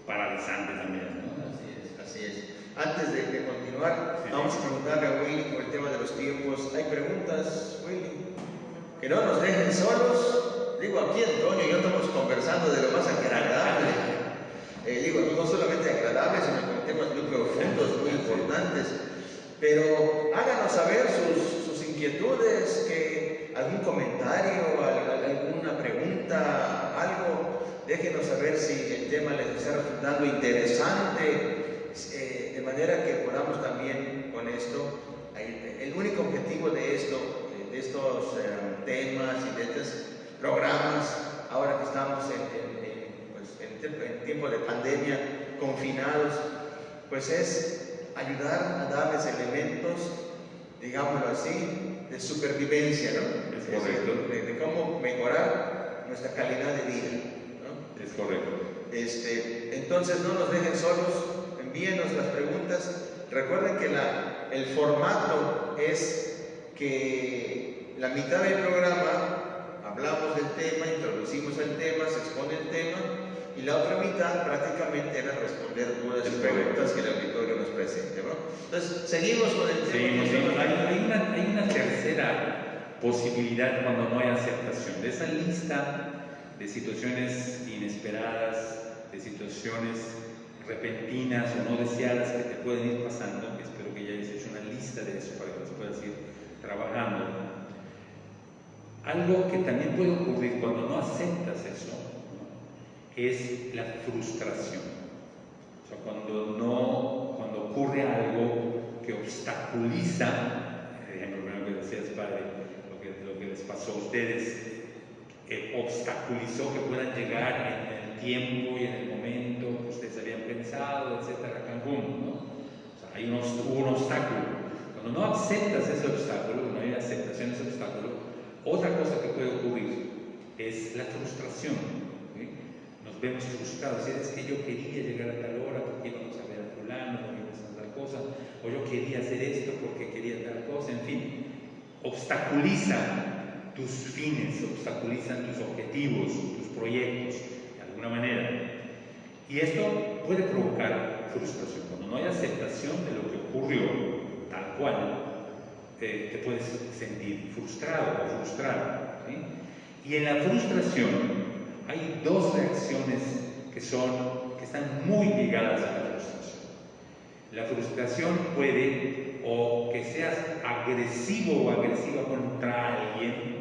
paralizante también, ¿no? Así es. Antes de continuar, vamos a preguntarle a Willy por el tema de los tiempos. ¿Hay preguntas, Willy? Que no nos dejen solos. Digo, aquí Antonio y yo estamos conversando de lo más agradable. No solamente agradable, sino con temas muy profundos, muy importantes. Pero háganos saber sus inquietudes, algún comentario, pregunta algo, déjenos saber si el tema les está resultando interesante, de manera que podamos también con esto, el único objetivo de esto, de estos temas y de estos programas, ahora que estamos en tiempo de pandemia, confinados, pues es ayudar a darles elementos, digámoslo así, de supervivencia, ¿no? Es correcto. De cómo mejorar nuestra calidad de vida, ¿no? Es correcto. Entonces no nos dejen solos, envíenos las preguntas. Recuerden que el formato es que la mitad del programa hablamos del tema, introducimos el tema, se expone el tema, y la otra mitad prácticamente era responder dudas y preguntas que el auditorio nos presente, ¿no? Entonces, seguimos con el tema. Hay una tercera posibilidad cuando no hay aceptación. De esa lista de situaciones inesperadas, de situaciones repentinas o no deseadas que te pueden ir pasando, espero que ya hayas hecho una lista de eso para que las puedas ir trabajando. Algo que también puede ocurrir cuando no aceptas eso, ¿no?, es la frustración. O sea, cuando ocurre algo que obstaculiza, por ejemplo, lo que decías, padre, lo que les pasó a ustedes, obstaculizó que puedan llegar en el tiempo y en el momento que ustedes habían pensado, etcétera, a Cancún, ¿no? O sea, hubo un obstáculo. Cuando no aceptas ese obstáculo, cuando no hay aceptación de ese obstáculo, otra cosa que puede ocurrir es la frustración, ¿sí? Nos vemos frustrados, es que yo quería llegar a tal hora porque íbamos a ver a fulano, porque íbamos a hacer tal cosa, o yo quería hacer esto porque quería tal cosa, en fin, obstaculiza tus fines, obstaculizan tus objetivos, tus proyectos, de alguna manera. Y esto puede provocar frustración. Cuando no hay aceptación de lo que ocurrió, tal cual, te puedes sentir frustrado o frustrado, ¿sí? Y en la frustración hay dos reacciones que están muy ligadas a la frustración. La frustración puede o que seas agresivo o agresiva contra alguien,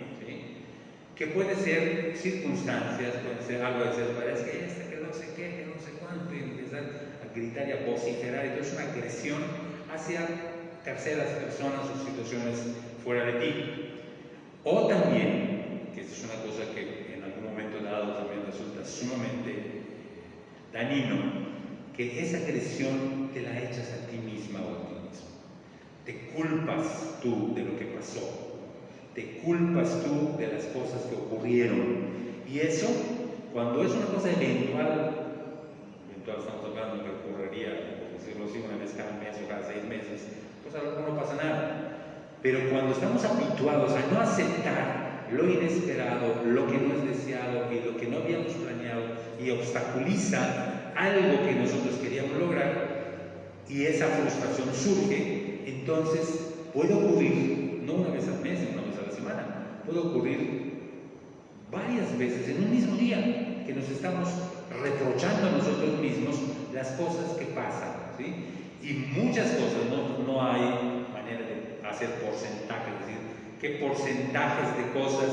que puede ser circunstancias, puede ser algo de decir, es que no sé qué, que no sé cuánto, y empezar a gritar y a vociferar, entonces una agresión hacia terceras personas o situaciones fuera de ti. O también, que esto es una cosa que en algún momento dado también resulta sumamente dañino, que esa agresión te la echas a ti misma o a ti mismo. Te culpas tú de lo que pasó. Te culpas tú de las cosas que ocurrieron. Y eso, cuando es una cosa eventual estamos hablando que ocurriría, por decirlo así, una vez cada mes o cada 6 meses, pues a lo mejor no pasa nada. Pero cuando estamos habituados a no aceptar lo inesperado, lo que no es deseado y lo que no habíamos planeado y obstaculiza algo que nosotros queríamos lograr, y esa frustración surge, entonces puede ocurrir, no una vez al mes, una vez a la semana, puede ocurrir varias veces en un mismo día, que nos estamos reprochando a nosotros mismos las cosas que pasan, ¿sí? Y muchas cosas, no hay manera de hacer porcentajes, es decir, qué porcentajes de cosas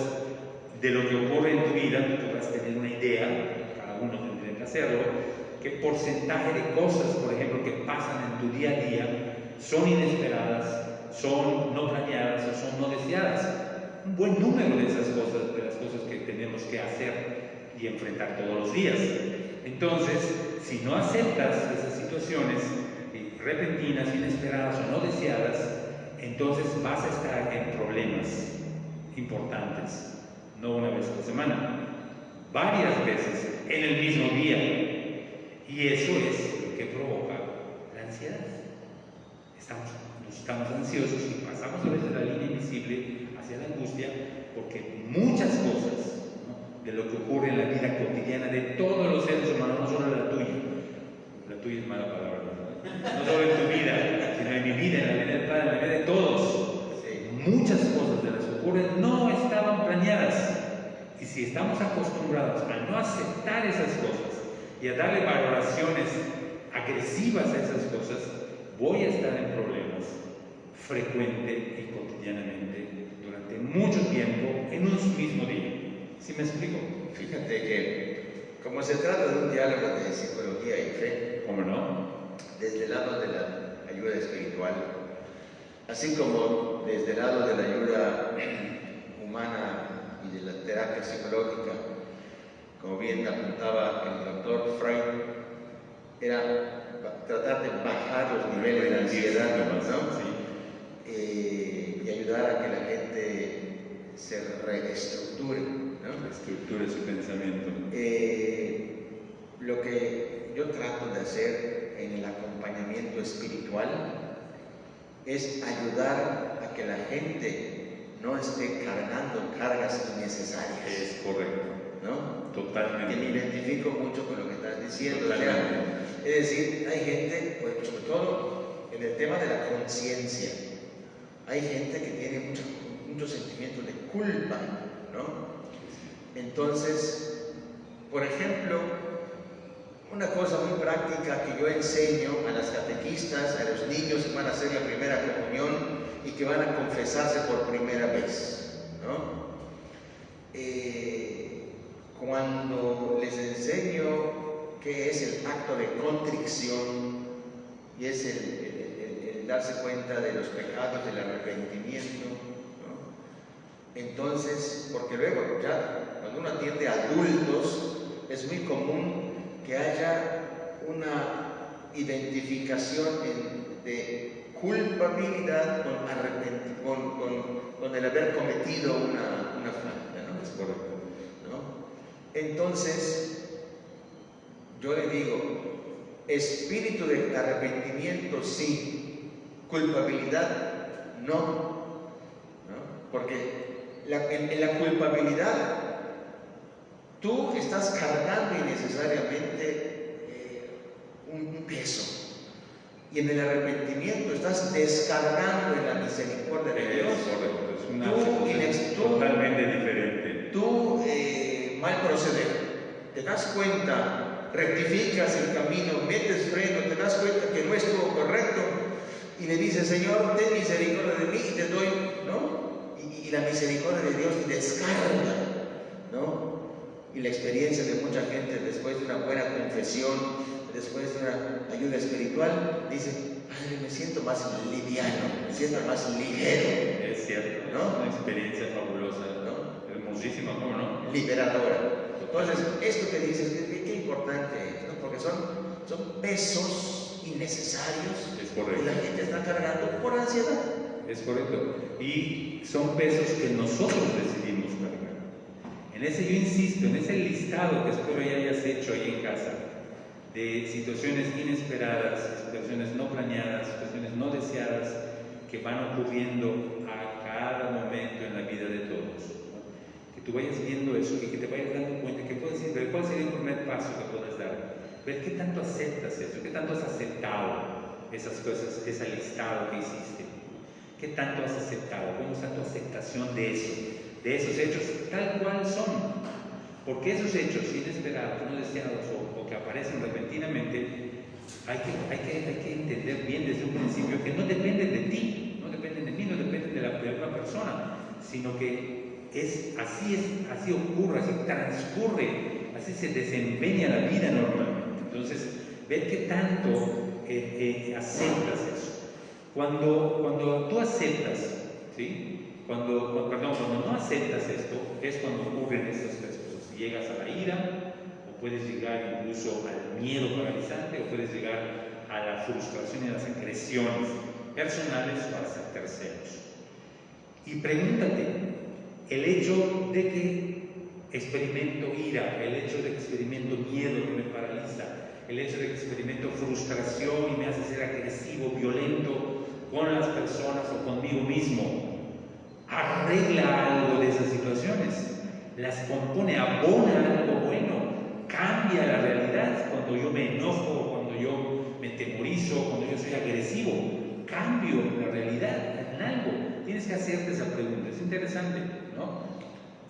de lo que ocurre en tu vida, tú podrás tener una idea, cada uno tendría que hacerlo, qué porcentaje de cosas, por ejemplo, que pasan en tu día a día, son inesperadas, son no planeadas o son no deseadas. Un buen número de esas cosas, de las cosas que tenemos que hacer y enfrentar todos los días. Entonces, si no aceptas esas situaciones repentinas, inesperadas o no deseadas, entonces vas a estar en problemas importantes, no una vez a la semana, varias veces en el mismo día. Y eso es lo que provoca la ansiedad. Estamos ansiosos y pasamos a veces la línea invisible hacia la angustia, porque muchas cosas, ¿no?, de lo que ocurre en la vida cotidiana de todos los seres humanos, no solo la tuya es mala palabra, no solo en tu vida, sino en mi vida, en la vida del Padre, en la vida de todos, muchas cosas de las que ocurren no estaban planeadas. Y si estamos acostumbrados a no aceptar esas cosas y a darle valoraciones agresivas a esas cosas, voy a estar en problemas frecuente y cotidianamente durante mucho tiempo en un mismo día. ¿Sí me explico? fíjate que como se trata de un diálogo de psicología y fe, ¿Cómo no? desde el lado de la ayuda espiritual, así como desde el lado de la ayuda humana y de la terapia psicológica, como bien apuntaba el doctor Freud, era tratar de bajar los niveles de ansiedad, ¿no? Y ayudar a que la gente se reestructure, ¿no? Reestructure su pensamiento. Lo que yo trato de hacer en el acompañamiento espiritual es ayudar a que la gente no esté cargando cargas innecesarias. Es correcto, ¿no? totalmente. Que me identifico mucho con lo que estás diciendo. Totalmente. Es decir, hay gente, pues, sobre todo en el tema de la conciencia, hay gente que tiene mucho sentimiento de culpa, ¿no? Entonces, por ejemplo, una cosa muy práctica que yo enseño a las catequistas, a los niños que van a hacer la primera comunión y que van a confesarse por primera vez, ¿no? Cuando les enseño qué es el acto de contrición y es el darse cuenta de los pecados, del arrepentimiento, ¿no? Entonces, porque luego ya cuando uno atiende a adultos es muy común que haya una identificación de culpabilidad con el haber cometido una falta, ¿no? Es correcto. Entonces, yo le digo, espíritu de arrepentimiento sí, culpabilidad no, porque en la culpabilidad tú estás cargando innecesariamente un peso, y en el arrepentimiento estás descargando en la misericordia de Dios. Correcto, es una situación totalmente diferente. Tú mal proceder, te das cuenta, rectificas el camino, metes freno, te das cuenta que no estuvo correcto y le dices, Señor, ten misericordia de mí y te doy, ¿no? Y la misericordia de Dios te descarga, ¿no? Y la experiencia de mucha gente después de una buena confesión, después de una ayuda espiritual, dice, Padre, me siento más liviano, me siento más ligero. Es cierto, ¿no? Es una experiencia fabulosa, ¿no? Hermosísima, ¿cómo no? Liberadora. Entonces, esto que dices, qué importante es, ¿no? Porque son pesos innecesarios que la gente está cargando por ansiedad. Es correcto. Y son pesos que nosotros decidimos cargar. En ese, yo insisto, en ese listado que espero ya hayas hecho ahí en casa, de situaciones inesperadas, situaciones no planeadas, situaciones no deseadas que van ocurriendo a cada momento en la vida de todos. Que tú vayas viendo eso y que te vayas dando cuenta que puedes decir, ¿cuál sería el primer paso que puedes dar? Ver qué tanto aceptas eso, qué tanto has aceptado esas cosas, ese listado que hiciste. ¿Qué tanto has aceptado? ¿Cómo está tu aceptación de eso? De esos hechos tal cual son. Porque esos hechos inesperados, no deseados o que aparecen repentinamente, hay que entender bien desde un principio que no dependen de ti, no dependen de mí, no dependen de otra persona, sino que así ocurre, así transcurre, así se desempeña la vida normalmente. Entonces, ver qué tanto aceptas eso. Cuando tú aceptas, ¿sí? Cuando no aceptas esto, es cuando ocurren estas tres cosas. Llegas a la ira, o puedes llegar incluso al miedo paralizante, o puedes llegar a la frustración y a las agresiones personales o hacia terceros. Y pregúntate, el hecho de que experimento ira, el hecho de que experimento miedo que me paraliza, el hecho de que experimento frustración y me hace ser agresivo, violento con las personas o conmigo mismo, arregla algo de esas situaciones, las compone, abona algo bueno, cambia la realidad. Cuando yo me enojo, cuando yo me temorizo, cuando yo soy agresivo, cambio la realidad en algo. Tienes que hacerte esa pregunta, es interesante, ¿no?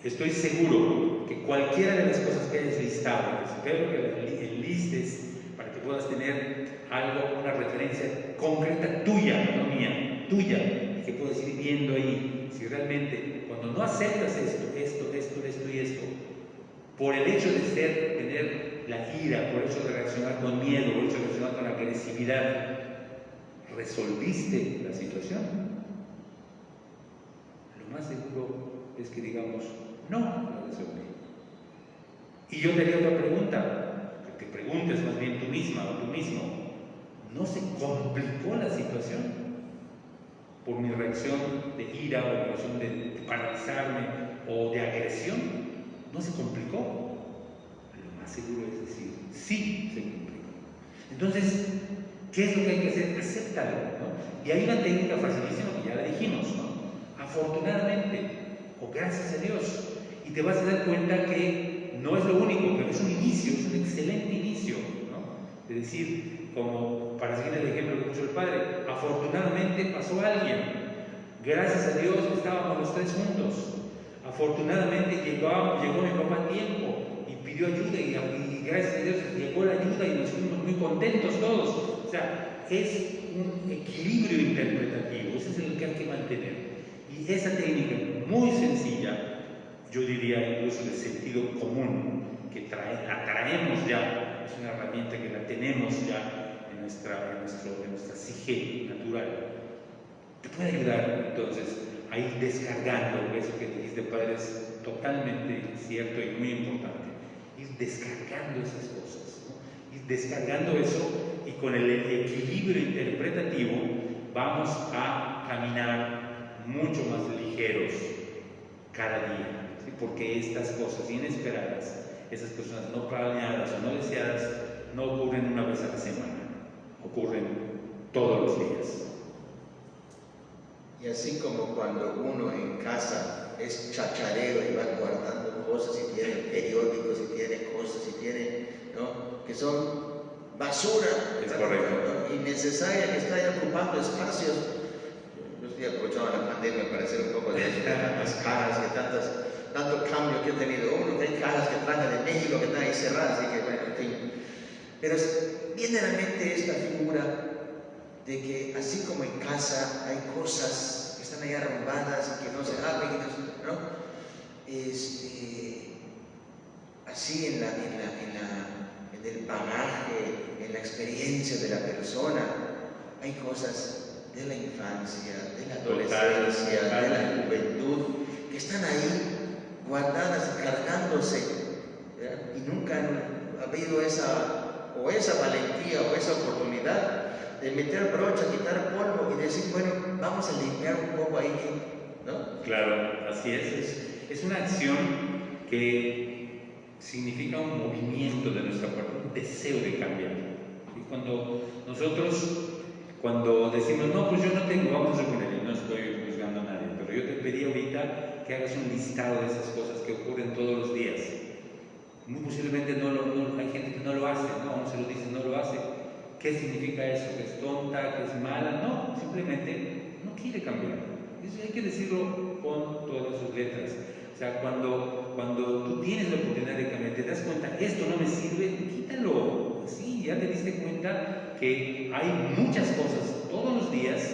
Estoy seguro que cualquiera de las cosas que hayas listado, espero que listes para que puedas tener algo, una referencia concreta tuya, no mía, tuya, y que puedas ir viendo ahí si realmente cuando no aceptas esto y esto, por el hecho de tener la ira, por el hecho de reaccionar con miedo, por el hecho de reaccionar con agresividad, ¿resolviste la situación? Lo más seguro es que digamos, no la resolví. Y yo te haría otra pregunta, que te preguntes más bien tú misma o tú mismo, ¿no se complicó la situación por mi reacción de ira o mi reacción de paralizarme o de agresión? ¿No se complicó? Lo más seguro es decir, sí se complicó. Entonces, ¿qué es lo que hay que hacer? Acéptalo, ¿no? Y hay una técnica facilísima que ya la dijimos, ¿no? Afortunadamente, o gracias a Dios, y te vas a dar cuenta que no es lo único, pero es un inicio, es un excelente inicio, ¿no? De decir, como para seguir el ejemplo que puso el padre, afortunadamente pasó alguien, gracias a Dios estábamos los tres juntos, afortunadamente llegó mi papá a tiempo y pidió ayuda y gracias a Dios llegó la ayuda y nos fuimos muy contentos todos. O sea, es un equilibrio interpretativo, ese es el que hay que mantener. Y esa técnica muy sencilla, yo diría incluso de sentido común, que la traemos ya, es una herramienta que la tenemos ya en nuestra psique natural, te puede ayudar entonces a ir descargando. Eso que dijiste, padre, es totalmente cierto y muy importante, ir descargando esas cosas, ¿no? Ir descargando eso, y con el equilibrio interpretativo vamos a caminar mucho más ligeros cada día, ¿sí? Porque estas cosas inesperadas, esas personas no planeadas o no deseadas, no ocurren una vez a la semana, ocurren todos los días. Y así como cuando uno en casa es chacharero y va guardando cosas y tiene periódicos y tiene cosas y tiene, ¿no?, que son basura, es correcto, ¿no?, innecesaria, que está ahí ocupando espacios. Yo estoy aprovechando la pandemia para hacer un poco de eso, de tantas cajas, de tanto cambio que he tenido uno, que hay cajas que traje de México que están ahí cerradas, así que bueno, en fin. Pero viene a la mente esta figura de que así como en casa hay cosas que están ahí arrumbadas y que no se abren, ¿no? Así en el bagaje, en la experiencia de la persona, hay cosas de la infancia, de la adolescencia, de la juventud, que están ahí guardadas, cargándose, ¿verdad? Y nunca han habido esa valentía o esa oportunidad de meter brocha, quitar polvo y decir, bueno, vamos a limpiar un poco ahí, ¿no? Claro, así es. Es una acción que significa un movimiento de nuestra parte, un deseo de cambiar. Y cuando decimos, no, pues yo no tengo, vamos a suponer, y no estoy juzgando a nadie, pero yo te pedí ahorita que hagas un listado de esas cosas que ocurren todos los días. Muy posiblemente hay gente que no lo hace, ¿no? Uno se lo dice, no lo hace. ¿Qué significa eso? ¿Que es tonta? ¿Que es mala? No, simplemente no quiere cambiar. Eso hay que decirlo con todas sus letras. O sea, cuando tú tienes la oportunidad de cambiar, te das cuenta, esto no me sirve, quítalo. Sí, ya te diste cuenta que hay muchas cosas todos los días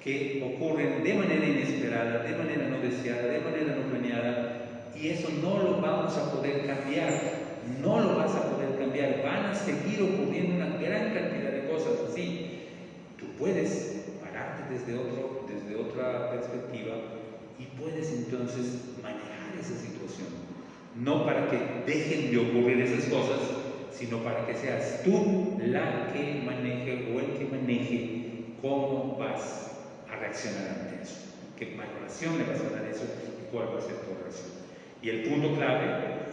que ocurren de manera inesperada, de manera no deseada, de manera no planeada, y eso no lo vamos a poder cambiar. No lo vas a poder cambiar, van a seguir ocurriendo una gran cantidad de cosas así. Tú puedes pararte desde otra perspectiva y puedes entonces manejar esa situación. No para que dejen de ocurrir esas cosas, sino para que seas tú la que maneje o el que maneje cómo vas a reaccionar ante eso. ¿Qué valoración le vas a dar a eso y cuál va a ser tu reacción? Y el punto clave,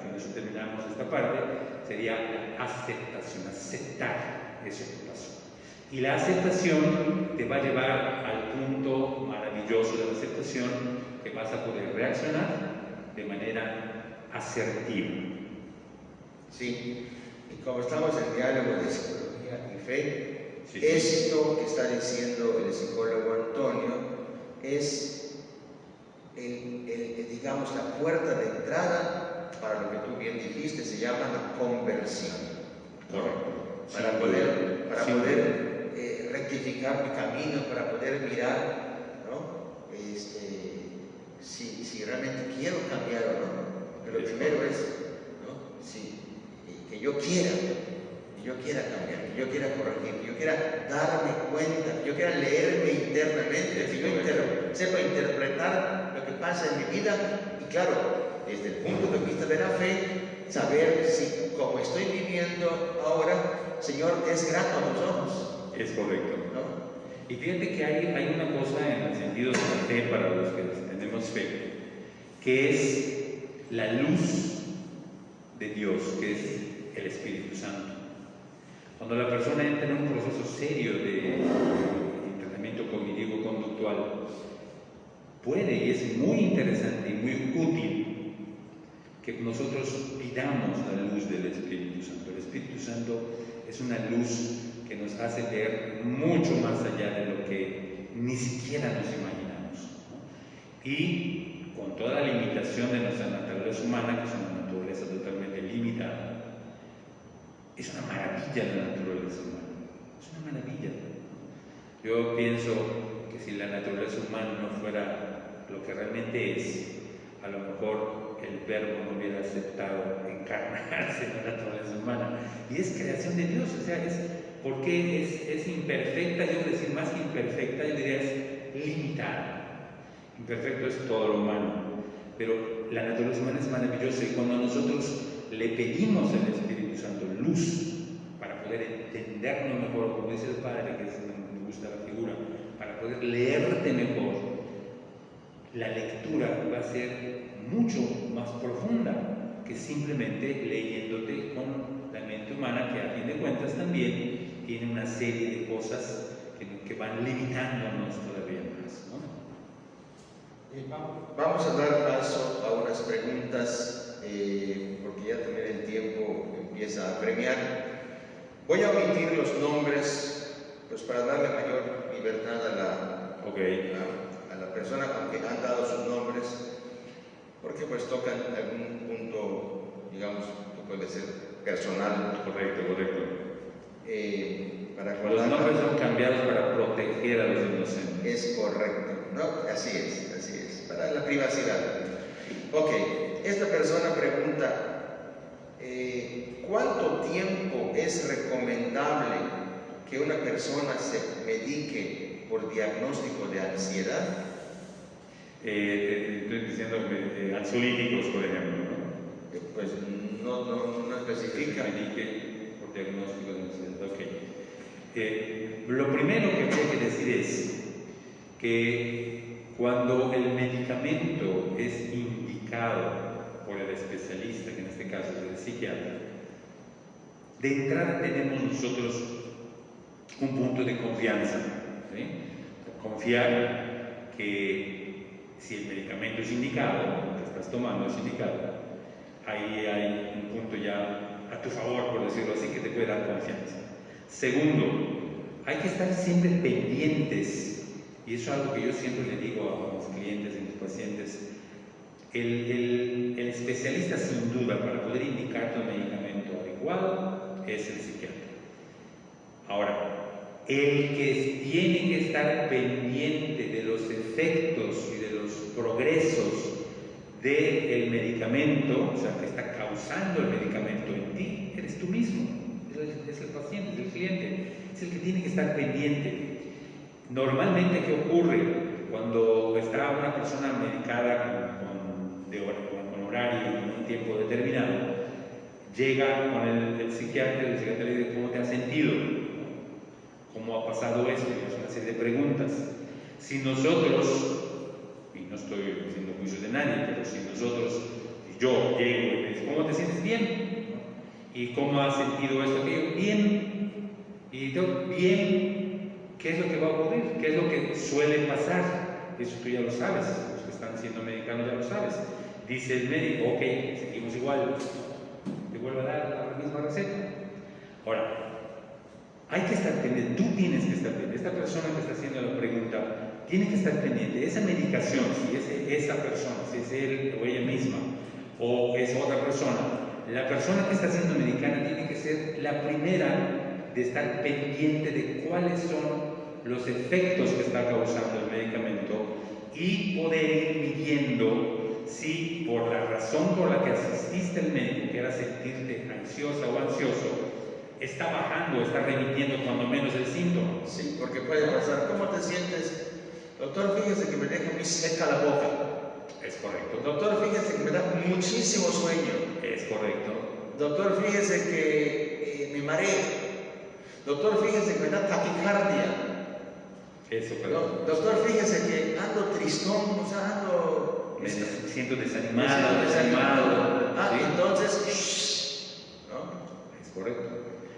con eso terminamos esta parte, sería la aceptación, aceptar eso que pasó. Y la aceptación te va a llevar al punto maravilloso de la aceptación, que vas a poder reaccionar de manera asertiva. Sí, y como estamos en diálogo de psicología y fe, sí. Esto que está diciendo el psicólogo Antonio es digamos, la puerta de entrada para lo que tú bien dijiste, se llama la conversión, ¿no? Para poder rectificar mi camino, para poder mirar, ¿no? Si realmente quiero cambiar o no. Pero lo primero es, ¿no?, yo quiera cambiar, que yo quiera corregir, que yo quiera darme cuenta, que yo quiera leerme internamente, que yo sepa interpretar lo que pasa en mi vida y claro, desde el punto de vista de la fe, saber si como estoy viviendo ahora, Señor, es grato a tus ojos. Es correcto. ¿No? Y fíjate que hay una cosa en el sentido de la fe para los que tenemos fe, que es la luz de Dios, que es el Espíritu Santo. Cuando la persona entra en un proceso serio de entrenamiento cognitivo-conductual, puede y es muy interesante y muy útil que nosotros pidamos la luz del Espíritu Santo. El Espíritu Santo es una luz que nos hace ver mucho más allá de lo que ni siquiera nos imaginamos, ¿no? Y con toda la limitación de nuestra naturaleza humana, que es una naturaleza totalmente limitada, es una maravilla la naturaleza humana, es una maravilla. Yo pienso que si la naturaleza humana no fuera lo que realmente es, a lo mejor el Verbo no hubiera aceptado encarnarse en la naturaleza humana. Y es creación de Dios, o sea, porque es imperfecta, yo decir más que imperfecta, yo diría es limitada. Imperfecto es todo lo humano, pero la naturaleza humana es maravillosa y cuando nosotros le pedimos al Espíritu Santo luz para poder entendernos mejor, como dice el Padre, que me gusta la figura, para poder leerte mejor, la lectura va a ser mucho más profunda que simplemente leyéndote con la mente humana, que a fin de cuentas también tiene una serie de cosas que van limitándonos todavía más, ¿no? Vamos a dar paso a unas preguntas, porque ya también el tiempo empieza a premiar. Voy a omitir los nombres, pues para darle mayor libertad a la persona, aunque han dado sus nombres, porque pues tocan algún punto, digamos, que puede ser personal. Correcto. Los nombres son cambiados para proteger a los inocentes. Es correcto, ¿no? Así es, para la privacidad. Ok, esta persona pregunta, ¿cuánto tiempo es recomendable que una persona se medique por diagnóstico de ansiedad? Estoy diciendo ansiolíticos, por ejemplo, ¿no? Pues no especifica. Que se medique por diagnóstico de ansiedad. Ok. Lo primero que hay que decir es que cuando el medicamento es indicado por el especialista, que en este caso es el psiquiatra, de entrada tenemos nosotros un punto de confianza, ¿sí? Confiar que si el medicamento es indicado, lo que estás tomando es indicado, ahí hay un punto ya a tu favor, por decirlo así, que te puede dar confianza. Segundo, hay que estar siempre pendientes, y eso es algo que yo siempre le digo a mis clientes y mis pacientes. El especialista, sin duda, para poder indicarte un medicamento adecuado es el psiquiatra. Ahora, el que tiene que estar pendiente de los efectos y de los progresos del medicamento, o sea, que está causando el medicamento en ti, eres tú mismo, es el paciente, es el cliente, es el que tiene que estar pendiente. Normalmente, ¿qué ocurre? Cuando está una persona medicada con horario y en un tiempo determinado, llega con el psiquiatra y el psiquiatra le dice: ¿cómo te has sentido? ¿Cómo ha pasado esto? Y es una serie de preguntas. Si nosotros, y no estoy haciendo juicio de nadie, pero si yo llego y me dice: ¿cómo te sientes? Bien. ¿Y cómo has sentido esto? Aquello? Bien. Y yo, bien. ¿Qué es lo que va a ocurrir? ¿Qué es lo que suele pasar? Eso tú ya lo sabes, los que están siendo medicados ya lo sabes. Dice el médico: ok, seguimos igual, te vuelvo a dar la misma receta. Ahora, hay que estar pendiente, tú tienes que estar pendiente. Esta persona que está haciendo la pregunta tiene que estar pendiente. Esa medicación, si es esa persona, si es él o ella misma, o es otra persona, la persona que está siendo medicada tiene que ser la primera de estar pendiente de cuáles son los efectos que está causando el medicamento y poder ir midiendo si por la razón por la que asististe al médico, que era sentirte ansiosa o ansioso, está bajando, está remitiendo cuando menos el síntoma. Sí, porque puede pasar. ¿Cómo te sientes? Doctor, fíjese que me deja muy seca la boca. Es correcto. Doctor, fíjese que me da muchísimo sueño. Es correcto. Doctor, fíjese que me mareo. Doctor, fíjese que me da taquicardia. Eso, perdón. Doctor, fíjese que ando tristón, o sea, ando... Me siento me desanimado, siento desanimado. ¿sí? Entonces, ¿no? Es correcto.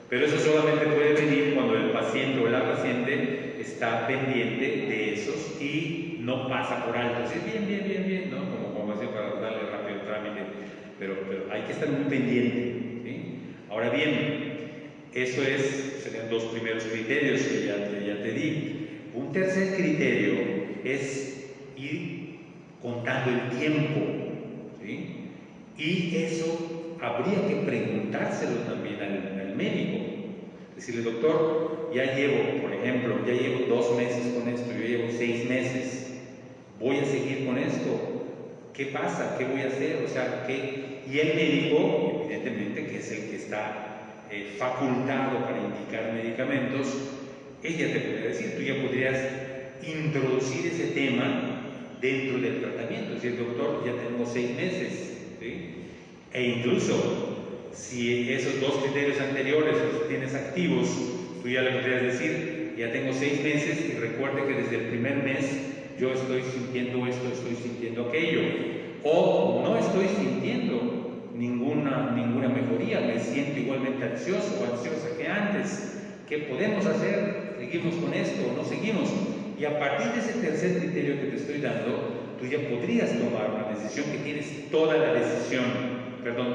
Pero eso solamente puede venir cuando el paciente o la paciente está pendiente de esos y no pasa por alto. Sí, bien, ¿no? Como así para darle rápido el trámite. Pero hay que estar muy pendiente, ¿sí? Ahora bien, eso serían dos primeros criterios que ya te di. Un tercer criterio es ir contando el tiempo, ¿sí? Y eso habría que preguntárselo también al médico. Decirle, doctor, ya llevo, por ejemplo, 2 meses con esto, yo llevo 6 meses, voy a seguir con esto, ¿qué pasa? ¿Qué voy a hacer? O sea, ¿qué? Y el médico, evidentemente, que es el que está facultado para indicar medicamentos, ella te podría decir, tú ya podrías introducir ese tema dentro del tratamiento, es decir, doctor, ya tengo 6 meses, ¿sí? E incluso, si esos 2 criterios anteriores los tienes activos, tú ya le podrías decir, ya tengo 6 meses y recuerde que desde el primer mes yo estoy sintiendo esto, estoy sintiendo aquello, o no estoy sintiendo ninguna mejoría, me siento igualmente ansioso o ansiosa que antes. ¿Qué podemos hacer? ¿Seguimos con esto o no seguimos? Y a partir de ese tercer criterio que te estoy dando, tú ya podrías tomar una decisión que tienes toda la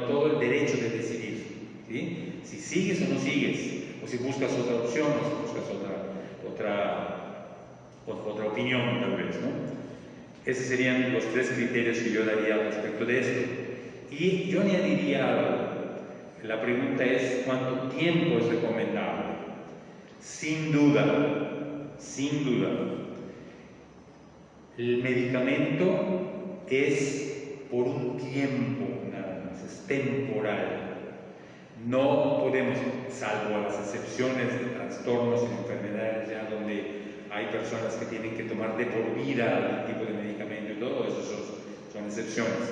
todo el derecho de decidir, ¿sí? Si sigues o no sigues, o si buscas otra opción, o si buscas otra opinión, tal vez, ¿no? Esos serían los 3 criterios que yo daría respecto de esto. Y yo añadiría algo. La pregunta es, ¿cuánto tiempo es recomendable? Sin duda, el medicamento es por un tiempo nada más, es temporal. No podemos, salvo las excepciones de trastornos y enfermedades ya donde hay personas que tienen que tomar de por vida algún tipo de medicamento y todo eso son excepciones.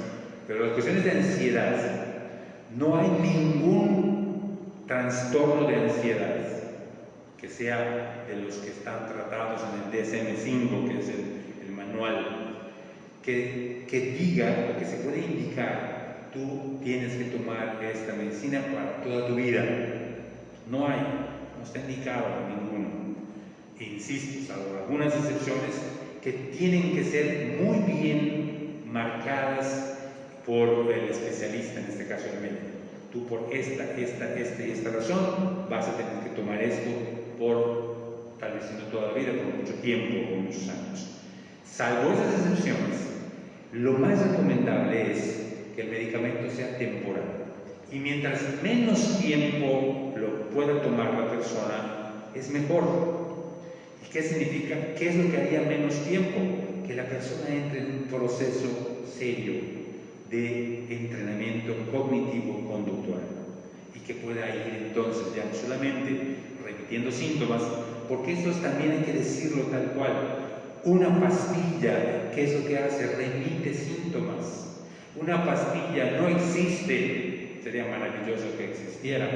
Pero las cuestiones de ansiedad, no hay ningún trastorno de ansiedad que sea de los que están tratados en el DSM-5, que es el manual, que diga o que se puede indicar, tú tienes que tomar esta medicina para toda tu vida. No está indicado ninguno. E insisto, salvo algunas excepciones que tienen que ser muy bien marcadas por el especialista, en este caso el médico. Tú por esta y esta razón vas a tener que tomar esto por, tal vez no toda la vida, por mucho tiempo, por muchos años. Salvo esas excepciones, lo más recomendable es que el medicamento sea temporal. Y mientras menos tiempo lo pueda tomar la persona, es mejor. ¿Y qué significa? ¿Qué es lo que haría menos tiempo? Que la persona entre en un proceso serio de entrenamiento cognitivo-conductual y que pueda ir entonces ya no solamente repitiendo síntomas, porque eso también hay que decirlo tal cual. Una pastilla, ¿qué es lo que hace? Remite síntomas. Una pastilla no existe, sería maravilloso que existiera,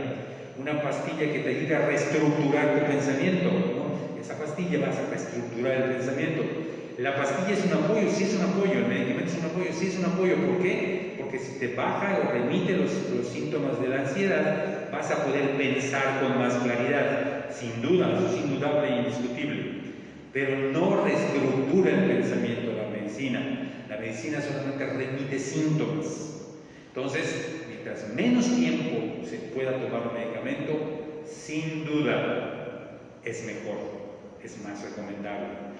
una pastilla que te ayude a reestructurar tu pensamiento, ¿no? Esa pastilla vas a reestructurar el pensamiento. La pastilla es un apoyo, sí es un apoyo, el medicamento es un apoyo, sí es un apoyo. ¿Por qué? Porque si te baja o remite los síntomas de la ansiedad, vas a poder pensar con más claridad. Sin duda, eso es indudable e indiscutible. Pero no reestructura el pensamiento la medicina. La medicina solamente remite síntomas. Entonces, mientras menos tiempo se pueda tomar un medicamento, sin duda es mejor, es más recomendable.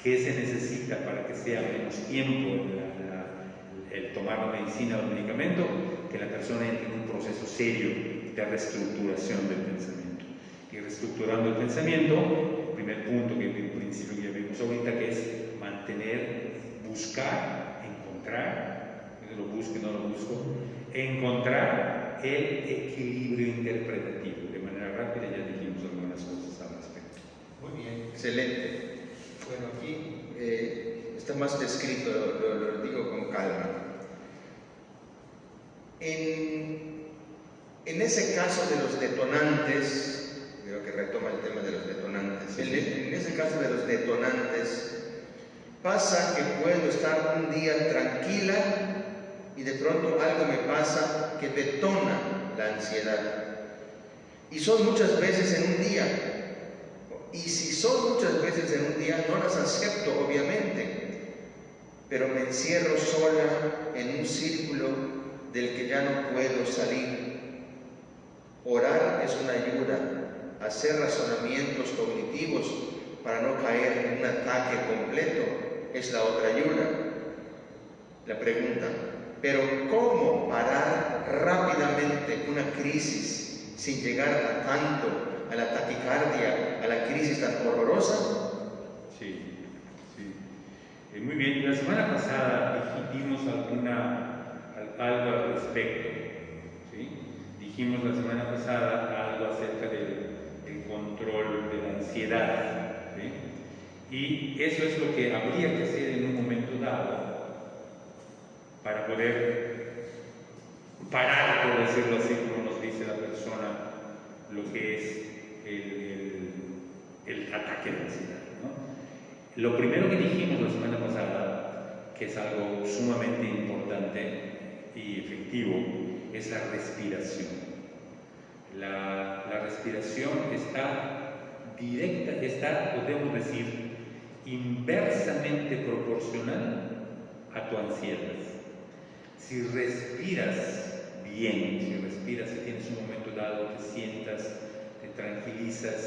¿Qué se necesita para que sea menos tiempo el tomar la medicina o el medicamento? Que la persona entre en un proceso serio de reestructuración del pensamiento. Y reestructurando el pensamiento, el primer punto, que el principio que ya vimos ahorita, que es mantener, buscar, encontrar lo busque, no lo busco, encontrar el equilibrio interpretativo. De manera rápida ya dijimos algunas cosas al respecto. Muy bien, excelente. Bueno, aquí está más descrito, lo digo con calma. En ese caso de los detonantes, creo que retoma el tema de los detonantes, en ese caso de los detonantes, pasa que puedo estar un día tranquila y de pronto algo me pasa que detona la ansiedad. Y son muchas veces en un día. Y si son muchas veces en un día, no las acepto, obviamente, pero me encierro sola en un círculo del que ya no puedo salir. Orar es una ayuda, hacer razonamientos cognitivos para no caer en un ataque completo es la otra ayuda. La pregunta, pero ¿cómo parar rápidamente una crisis sin llegar a tanto, a la taquicardia, a la crisis tan horrorosa? Sí, sí. Muy bien, la semana pasada dijimos algo al respecto. ¿Sí? Dijimos la semana pasada algo acerca del control de la ansiedad. ¿Sí? Y eso es lo que habría que hacer en un momento dado para poder parar, por decirlo así, como nos dice la persona, lo que es el ataque de ansiedad, ¿no? Lo primero que dijimos la semana pasada, que es algo sumamente importante y efectivo, es la respiración. La respiración podemos decir, inversamente proporcional a tu ansiedad. Si respiras bien, si tienes un momento dado, te sientas, te tranquilizas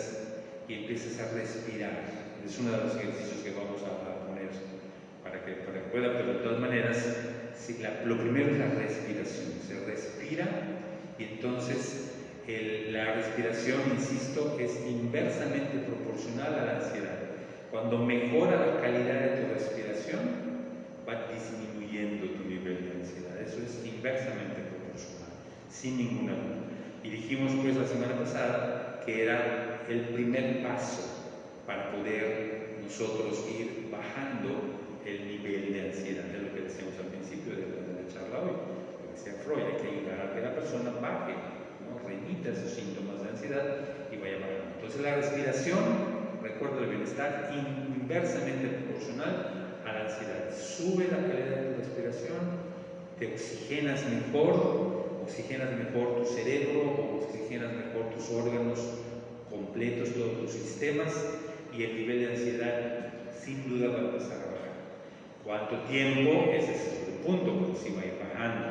y empiezas a respirar. Es uno de los ejercicios que vamos a poner para que pueda, pero de todas maneras, lo primero es la respiración. Se respira y entonces la respiración, insisto, es inversamente proporcional a la ansiedad. Cuando mejora la calidad de tu respiración, va disminuyendo tu nivel de ansiedad. Eso es inversamente proporcional, sin ninguna duda. Y dijimos pues la semana pasada que era el primer paso para poder nosotros ir bajando el nivel de ansiedad, de lo que decíamos al principio de la charla hoy, lo que decía Freud, hay que ayudar a que la persona baje, ¿no? Remita sus síntomas de ansiedad y vaya bajando. Entonces la respiración, recuerdo el bienestar, inversamente proporcional a la ansiedad. Sube la calidad de tu respiración, te oxigenas mejor tu cerebro, oxigenas mejor tus órganos completos, todos tus sistemas, y el nivel de ansiedad sin duda va a empezar a bajar. ¿Cuánto tiempo? Ese es el punto, porque si va a ir bajando.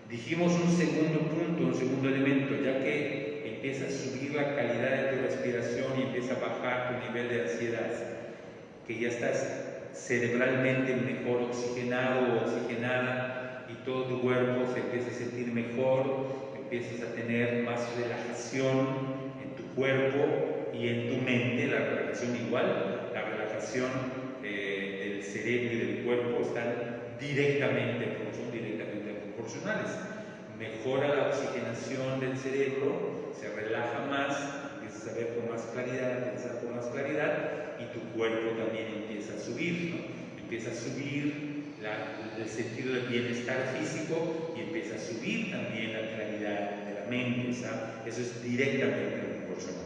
Dijimos un segundo punto, un segundo elemento, ya que empieza a subir la calidad de tu respiración y empieza a bajar tu nivel de ansiedad, que ya estás cerebralmente mejor oxigenado o oxigenada y todo tu cuerpo se empieza a sentir mejor, empiezas a tener más relajación en tu cuerpo y en tu mente. La relajación igual, la relajación del cerebro y del cuerpo están directamente proporcionales. Mejora la oxigenación del cerebro, se relaja más, empiezas a ver con más claridad, pensar con más claridad, y tu cuerpo también empieza a subir, ¿no? Empieza a subir el sentido del bienestar físico y empieza a subir también la claridad de la mente, ¿sabes? Eso es directamente proporcional.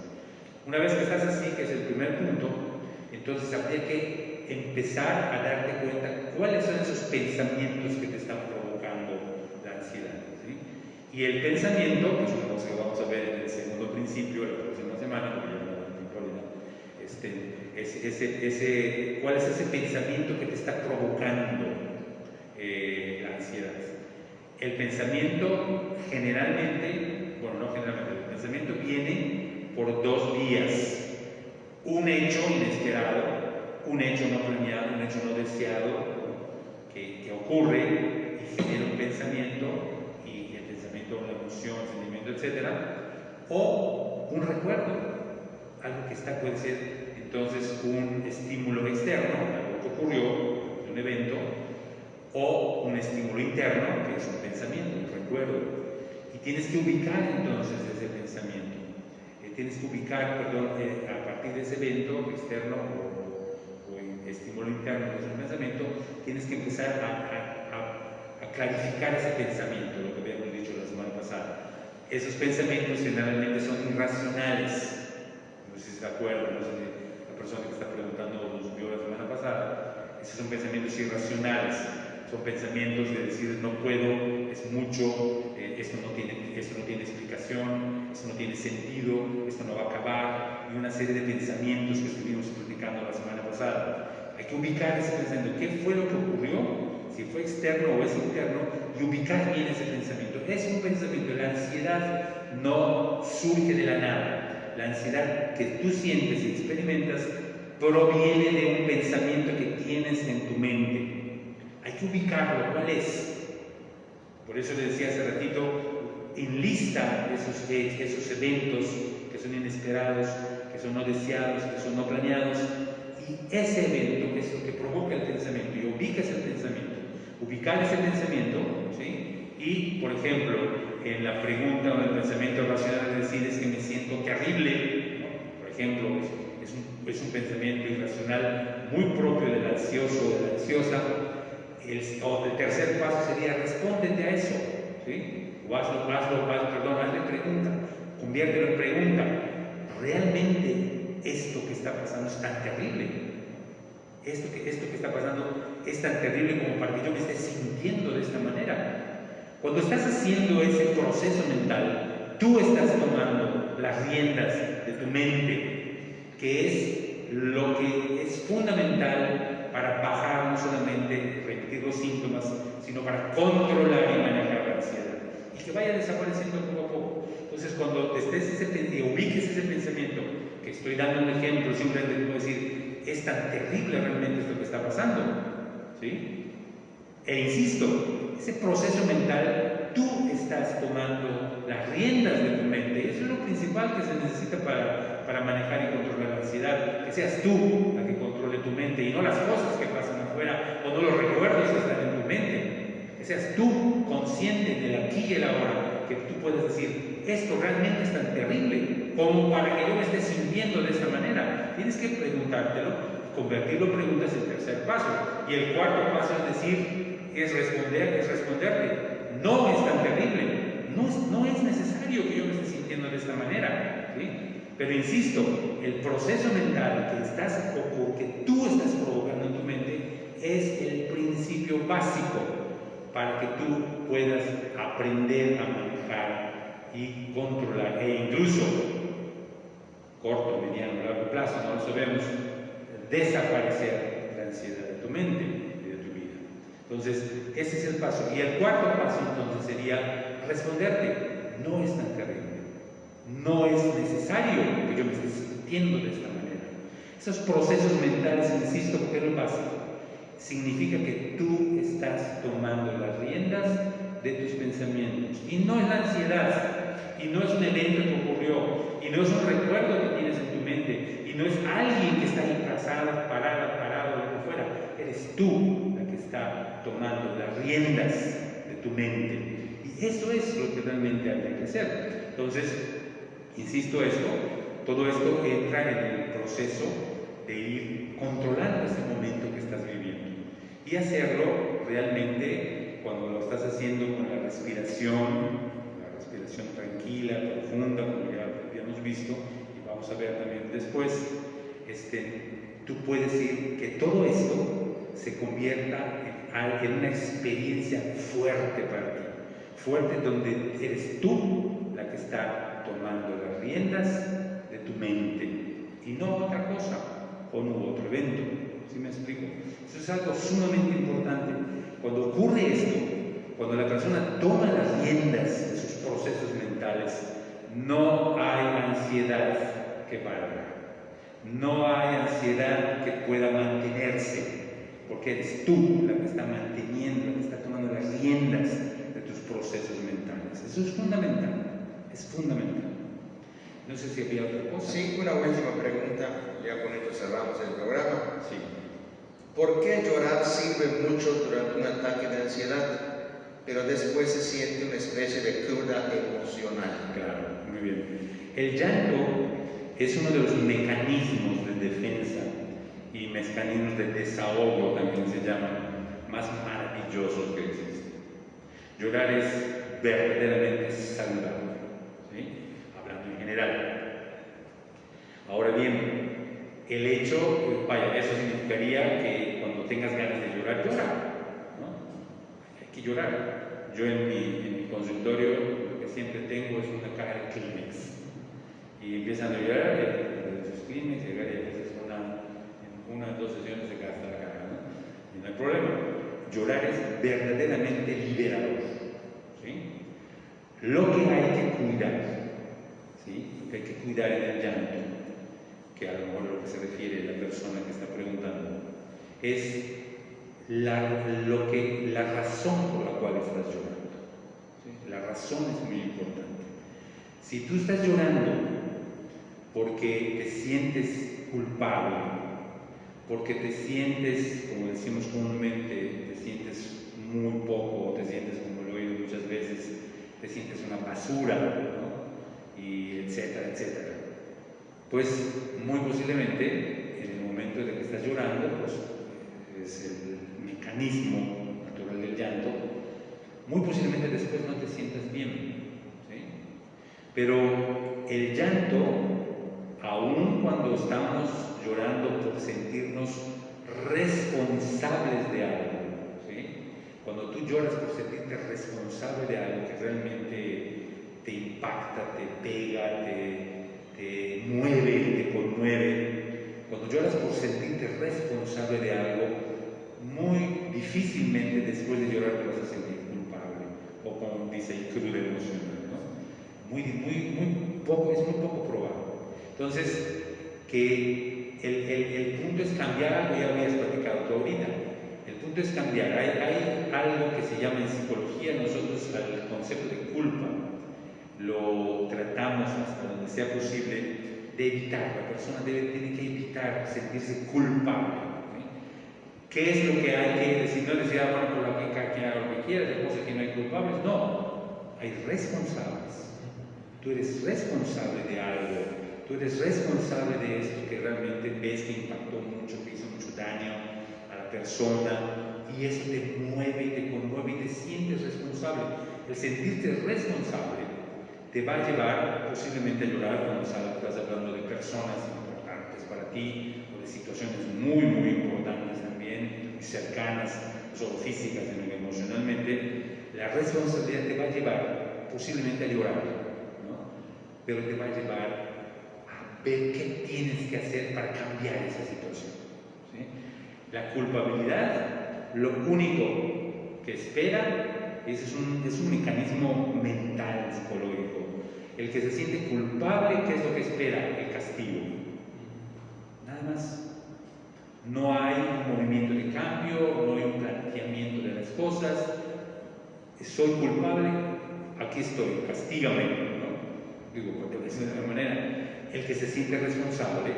Una vez que estás así, que es el primer punto, entonces habría que empezar a darte cuenta cuáles son esos pensamientos que te están provocando la ansiedad, ¿sí? Y el pensamiento, pues una cosa que vamos a ver en el segundo principio, la próxima semana, porque ya no da tiempo ahorita, ¿cuál es ese pensamiento que te está provocando la ansiedad? El pensamiento generalmente, bueno, no generalmente, el pensamiento viene por dos vías. Un hecho inesperado, un hecho no planeado, un hecho no deseado, que ocurre y genera un pensamiento, y el pensamiento, una emoción, un sentimiento, etc. O un recuerdo, algo que puede ser entonces un estímulo externo, algo que ocurrió, un evento, o un estímulo interno, que es un pensamiento, un recuerdo. Y tienes que ubicar entonces ese pensamiento. Tienes que ubicar, a partir de ese evento externo o estímulo interno de ese pensamiento, tienes que empezar a clarificar ese pensamiento, lo que habíamos dicho la semana pasada. Esos pensamientos generalmente son irracionales. No sé si se acuerdan, no sé si la persona que está preguntando nos vio la semana pasada. Esos son pensamientos irracionales. Son pensamientos de decir no puedo, es mucho, esto no tiene explicación, esto no tiene sentido, esto no va a acabar, y una serie de pensamientos que estuvimos platicando la semana pasada. Hay que ubicar ese pensamiento, qué fue lo que ocurrió, si fue externo o es interno, y ubicar bien ese pensamiento. Es un pensamiento, la ansiedad no surge de la nada. La ansiedad que tú sientes y experimentas proviene de un pensamiento que tienes en tu mente. Hay que ubicarlo, ¿cuál es? Por eso les decía hace ratito, enlista esos eventos que son inesperados, que son no deseados, que son no planeados, y ese evento es lo que provoca el pensamiento, y ubicas el pensamiento. Ubicar ese pensamiento, ¿sí? Y, por ejemplo, en la pregunta o en el pensamiento racional decir es que me siento terrible, ¿no? Por ejemplo, es un pensamiento irracional muy propio del ansioso o de la ansiosa. El tercer paso sería respóndete a eso, ¿sí? O hazle pregunta, conviértelo en pregunta. ¿Realmente esto que está pasando es tan terrible? Esto que está pasando es tan terrible como para que yo me esté sintiendo de esta manera. Cuando estás haciendo ese proceso mental, tú estás tomando las riendas de tu mente, que es lo que es fundamental para bajar no solamente, repetir los síntomas, sino para controlar y manejar la ansiedad. Y que vaya desapareciendo poco a poco. Entonces, cuando ubiques ese pensamiento, que estoy dando un ejemplo, simplemente te puedo decir, es tan terrible realmente esto que está pasando, ¿sí? E insisto, ese proceso mental, tú estás tomando las riendas de tu mente, y eso es lo principal que se necesita para manejar y controlar la ansiedad, que seas tú la que controle tu mente y no las cosas que pasan afuera o no los recuerdos que están en tu mente, que seas tú consciente del aquí y el ahora, que tú puedas decir, esto realmente es tan terrible como para que yo me esté sintiendo de esta manera. Tienes que preguntártelo, convertirlo en preguntas es el tercer paso, y el cuarto paso es decir, es responderte, no es tan terrible, no es necesario que yo me esté sintiendo de esta manera, ¿sí? Pero insisto, el proceso mental que tú estás provocando en tu mente es el principio básico para que tú puedas aprender a manejar y controlar, e incluso corto, mediano, largo plazo, no lo sabemos, desaparecer la ansiedad de tu mente y de tu vida. Entonces, ese es el paso. Y el cuarto paso entonces sería responderte, no es tan terrible, no es necesario que yo me esté sintiendo de esta manera. Esos procesos mentales, insisto, porque es lo básico, significa que tú estás tomando las riendas de tus pensamientos. Y no es la ansiedad, y no es un evento que ocurrió, y no es un recuerdo que tienes en tu mente, y no es alguien que está ahí parado, lo que fuera. Eres tú la que está tomando las riendas de tu mente. Y eso es lo que realmente hay que hacer. Entonces, insisto todo esto entra en el proceso de ir controlando ese momento que estás viviendo. Y hacerlo realmente cuando lo estás haciendo con la respiración tranquila, profunda, como ya habíamos visto, y vamos a ver también después, tú puedes ir que todo esto se convierta en una experiencia fuerte para ti, fuerte donde eres tú la que está tomando las riendas de tu mente y no otra cosa o no otro evento. ¿Sí me explico? Eso es algo sumamente importante. Cuando ocurre esto, cuando la persona toma las riendas de sus procesos mentales, no hay ansiedad que pararla. No hay ansiedad que pueda mantenerse, porque eres tú la que está manteniendo, la que está tomando las riendas de tus procesos mentales. Eso es fundamental, es fundamental. No sé si había otra cosa. Sí, una última pregunta, ya con esto cerramos el programa. Sí. ¿Por qué llorar sirve mucho durante un ataque de ansiedad, pero después se siente una especie de cruda emocional? Claro, muy bien. El llanto es uno de los mecanismos de defensa y mecanismos de desahogo, también se llaman, más maravillosos que existen. Llorar es verdaderamente saludable, ¿sí? Hablando en general. Ahora bien, el hecho, vaya, eso significaría que cuando tengas ganas de llorar, llora, ¿no? Hay que llorar. Yo en mi consultorio lo que siempre tengo es una caja de Kleenex y empiezan a llorar de sus Kleenex, llegar y a veces en una o dos sesiones se gasta la caja, ¿no? Y no hay problema. Llorar es verdaderamente liberador, ¿sí? Lo que hay que cuidar, ¿sí? Lo que hay que cuidar en el llanto, que a lo mejor lo que se refiere la persona que está preguntando, es la razón por la cual estás llorando, ¿sí? La razón es muy importante. Si tú estás llorando porque te sientes culpable, porque te sientes, como decimos comúnmente, te sientes muy poco, te sientes, como lo he oído muchas veces, te sientes una basura, ¿no? Y etcétera, etcétera. Pues muy posiblemente en el momento de que estás llorando, pues es el mecanismo natural del llanto, muy posiblemente después no te sientas bien, ¿sí? Pero el llanto, aun cuando estamos llorando por sentirnos responsables de algo, ¿sí? Cuando tú lloras por sentirte responsable de algo que realmente te impacta, te pega, te mueve, te conmueve, cuando lloras por sentirte responsable de algo, muy difícilmente después de llorar te vas a sentir culpable, o como dice el crudo emocional, ¿no? Es muy poco probable. Entonces, que el punto es cambiar algo, ya habías platicado tú ahorita. El punto es cambiar. Hay algo que se llama en psicología, nosotros el concepto de culpa lo tratamos hasta donde sea posible de evitar. La persona tiene que evitar sentirse culpable, ¿sí? ¿Qué es lo que hay que decir? No decir, bueno, por lo que haga lo que quieras, después de que no hay culpables. No, hay responsables. Tú eres responsable de algo. Tú eres responsable de esto que realmente ves que impactó mucho, que hizo mucho daño a la persona, y eso te mueve y te conmueve y te sientes responsable. El sentirte responsable te va a llevar posiblemente a llorar cuando estás hablando de personas importantes para ti o de situaciones muy, muy importantes también, muy cercanas, no solo físicas, sino que emocionalmente. La responsabilidad te va a llevar posiblemente a llorar, ¿no? Pero te va a llevar a ver qué tienes que hacer para cambiar esa situación, ¿sí? La culpabilidad, lo único que espera es un mecanismo mental, psicológico. El que se siente culpable, ¿qué es lo que espera? El castigo. Nada más. No hay un movimiento de cambio, no hay un planteamiento de las cosas. Soy culpable, aquí estoy, castígame, ¿no? Digo, porque de esa manera, el que se siente responsable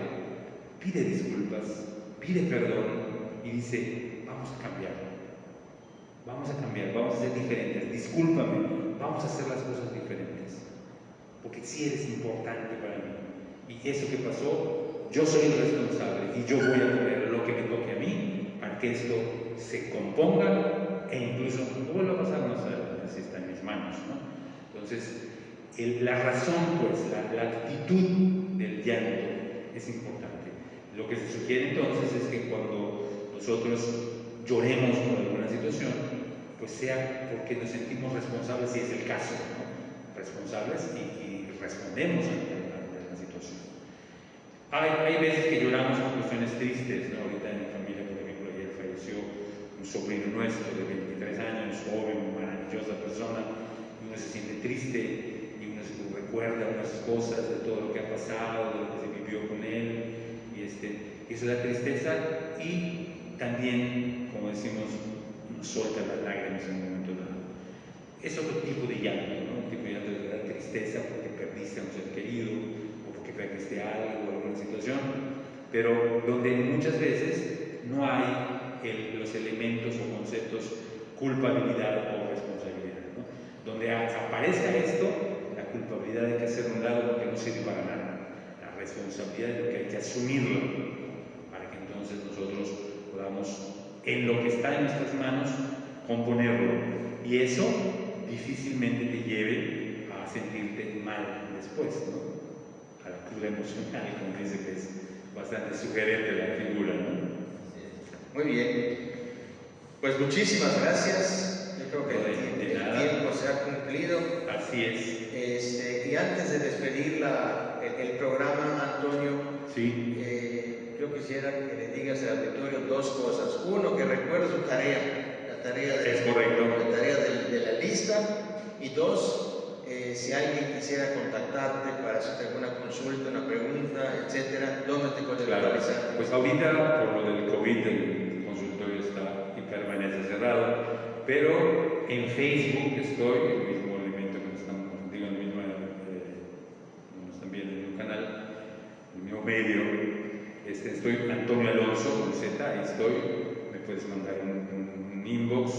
pide disculpas, pide perdón y dice, vamos a cambiar, vamos a ser diferentes, discúlpame, vamos a hacer las cosas diferentes, porque sí eres importante para mí. Y eso que pasó, yo soy el responsable y yo voy a poner lo que me toque a mí para que esto se componga e incluso no vuelva a pasar más adelante si está en mis manos, ¿no? Entonces, la razón, pues, la actitud del llanto es importante. Lo que se sugiere entonces es que cuando nosotros lloremos por alguna situación, pues sea porque nos sentimos responsables, si es el caso, ¿no? Responsables y respondemos ante la situación. Hay veces que lloramos por cuestiones tristes, ¿no? Ahorita en mi familia, por ejemplo, ayer falleció un sobrino nuestro de 23 años, joven, maravillosa persona, y uno se siente triste y uno se recuerda unas cosas de todo lo que ha pasado, de lo que se vivió con él, y eso da tristeza y también, como decimos, nos suelta las lágrimas en un momento dado. Es otro tipo de llanto, ¿no? Un tipo de llanto de dar tristeza porque perdiste a un ser querido o porque perdiste algo o alguna situación, pero donde muchas veces no hay los elementos o conceptos culpabilidad o responsabilidad, ¿no? Donde aparece esto, la culpabilidad hay que hacer un lado porque no sirve para nada. La responsabilidad es lo que hay que asumirlo para que entonces nosotros podamos, en lo que está en nuestras manos, componerlo. Y eso difícilmente te lleve a sentirte mal después, ¿no? A la cruda emocional, como dice, que es bastante sugerente la figura, ¿no? Muy bien. Pues muchísimas gracias. Yo creo que el tiempo se ha cumplido. Así es. Y antes de despedir el programa, Antonio, sí. Yo quisiera que le digas al auditorio dos cosas. Uno, que recuerde su tarea, la tarea de la lista. Y dos, si alguien quisiera contactarte para hacer alguna consulta, una pregunta, etcétera, ¿dónde te puedes localizar? Pues ahorita, por lo del COVID, el consultorio está y permanece cerrado, pero en Facebook estoy, el mismo elemento que nos están contigo, el mismo, nos están viendo en el mismo canal, el mismo medio. Estoy Antonio Alonso con Z, ahí estoy. Me puedes mandar un inbox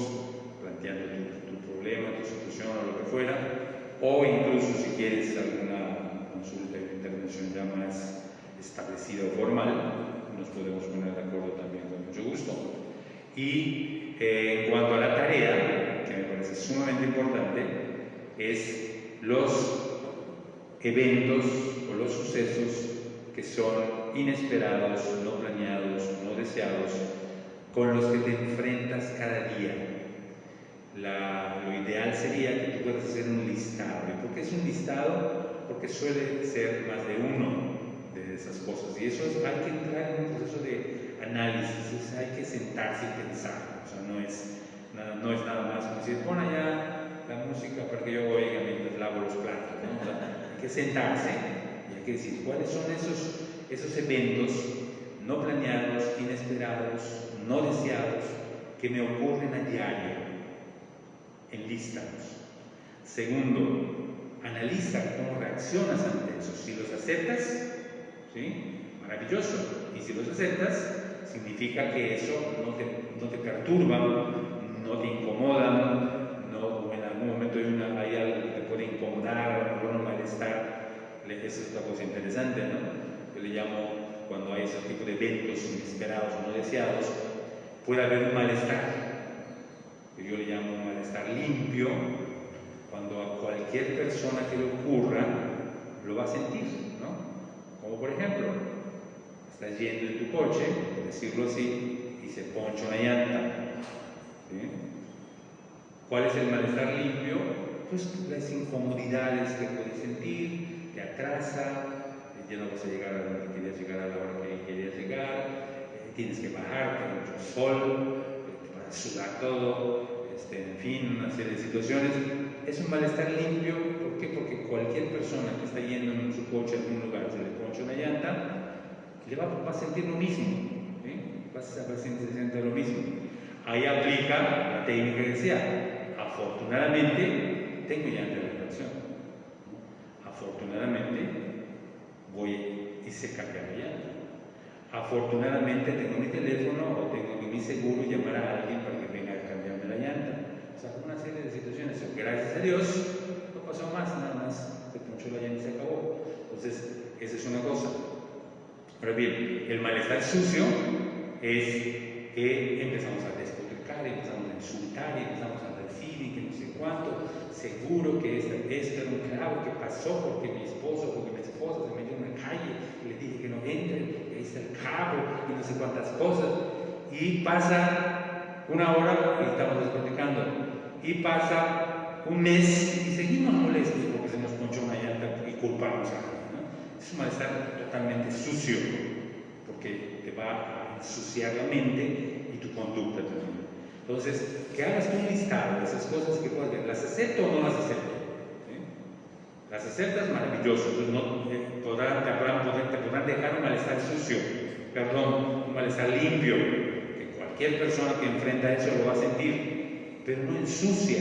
planteando tu problema, tu situación o lo que fuera, o incluso si quieres alguna consulta de intervención ya más establecida o formal, nos podemos poner de acuerdo también con mucho gusto. Y en cuanto a la tarea, que me parece sumamente importante, es los eventos o los sucesos que son inesperados, no planeados, no deseados, con los que te enfrentas cada día. Lo ideal sería que tú puedas hacer un listado. ¿Y por qué es un listado? Porque suele ser más de uno de esas cosas. Y eso hay que entrar en un proceso de análisis, hay que sentarse y pensar. O sea, no es nada más como decir, pon allá la música para que yo oiga mientras lavo los platos, ¿no? O sea, hay que sentarse y hay que decir cuáles son esos eventos no planeados, inesperados, no deseados, que me ocurren a diario. Enlístalos. Segundo, analiza cómo reaccionas ante eso. Si los aceptas, ¿sí? Maravilloso. Y si los aceptas, significa que eso no te perturba, no te incomoda, o en algún momento hay algo que te puede incomodar, o un malestar. Esa es otra cosa interesante, ¿no? Yo le llamo, cuando hay ese tipo de eventos inesperados o no deseados, puede haber un malestar. Yo le llamo un malestar limpio, cuando a cualquier persona que le ocurra lo va a sentir, ¿no? Como por ejemplo, estás yendo en tu coche, por decirlo así, y se poncha una llanta, ¿sí? ¿Cuál es el malestar limpio? Pues las incomodidades que puedes sentir, te atrasa, ya no vas a llegar a donde querías llegar a la hora que querías llegar, tienes que bajar, hay mucho sol, te vas a sudar todo, en fin, una serie de situaciones. Es un malestar limpio. ¿Por qué? Porque cualquier persona que está yendo en su coche a algún lugar, se le poncha una llanta, va a sentir lo mismo, ¿sí? Va a sentir lo mismo. Ahí aplica la técnica que decía, afortunadamente tengo llanta de refacción, afortunadamente voy y se cambia la llanta, afortunadamente tengo mi teléfono o tengo mi seguro y llamar a alguien para que venga a cambiarme la llanta. O sea, una serie de situaciones. Gracias a Dios no pasó más, nada más se ponchó la llanta y se acabó. Entonces, esa es una cosa. Ahora bien, el malestar sucio es que empezamos a despotricar, empezamos a insultar, empezamos a decir y que no sé cuánto, seguro que este era un clavo que pasó porque mi esposo, porque mi esposa se metió en la calle y le dije que no entre, y ahí está el clavo y no sé cuántas cosas. Y pasa una hora y estamos despotricando, y pasa un mes y seguimos molestos porque se nos ponchó una llanta y culpamos a alguien, ¿no? Es un malestar totalmente sucio, porque te va a ensuciar la mente y tu conducta también. Entonces, que hagas tú un listado de esas cosas que puedes ver, ¿las acepto o no las acepto? ¿Sí? Las aceptas, maravilloso, entonces te podrán dejar un malestar sucio, un malestar limpio, que cualquier persona que enfrenta eso lo va a sentir, pero no ensucia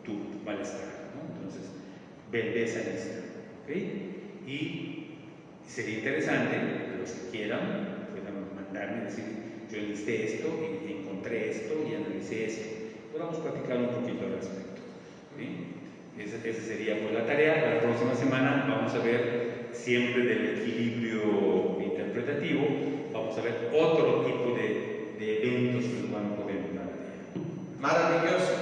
tu malestar, ¿no? Entonces, ve esa lista, ¿ok? Y sería interesante que los que quieran puedan mandarme y decir, yo enlisté esto y encontré esto y analicé esto. Podamos platicar un poquito al respecto. ¿Sí? Esa sería pues la tarea. La próxima semana vamos a ver, siempre del equilibrio interpretativo, vamos a ver otro tipo de eventos que nos van a poder dar. Maravilloso.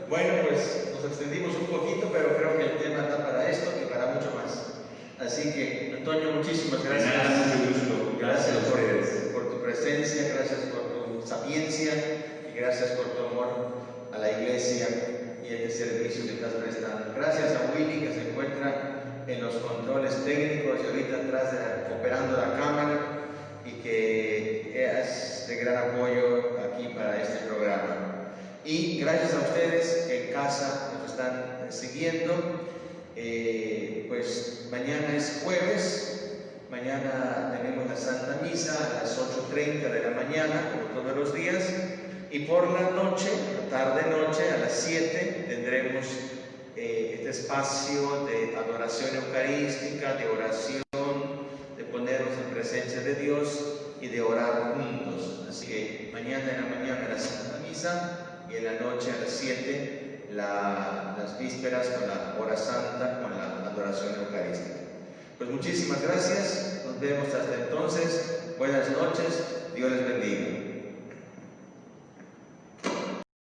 Bueno, pues nos extendimos un poquito, pero creo que el tema da para esto y para mucho más. Así que, Antonio, muchísimas gracias. Mucho gusto. Gracias a ustedes. por tu presencia, gracias por tu sapiencia y gracias por tu amor a la iglesia y el servicio que estás prestando. Gracias a Willy, que se encuentra en los controles técnicos y ahorita atrás operando la cámara, y que es de gran apoyo aquí para este programa. Y gracias a ustedes que en casa nos están siguiendo. Pues mañana es jueves, mañana tenemos la Santa Misa a las 8:30 de la mañana, como todos los días, y por la noche, la tarde-noche, a las 7, tendremos este espacio de adoración eucarística, de oración, de ponernos en presencia de Dios y de orar juntos. Así que mañana en la mañana la Santa Misa y en la noche a las 7 las vísperas con la hora santa, con la adoración eucarística. Pues muchísimas gracias, nos vemos hasta entonces, buenas noches, Dios les bendiga.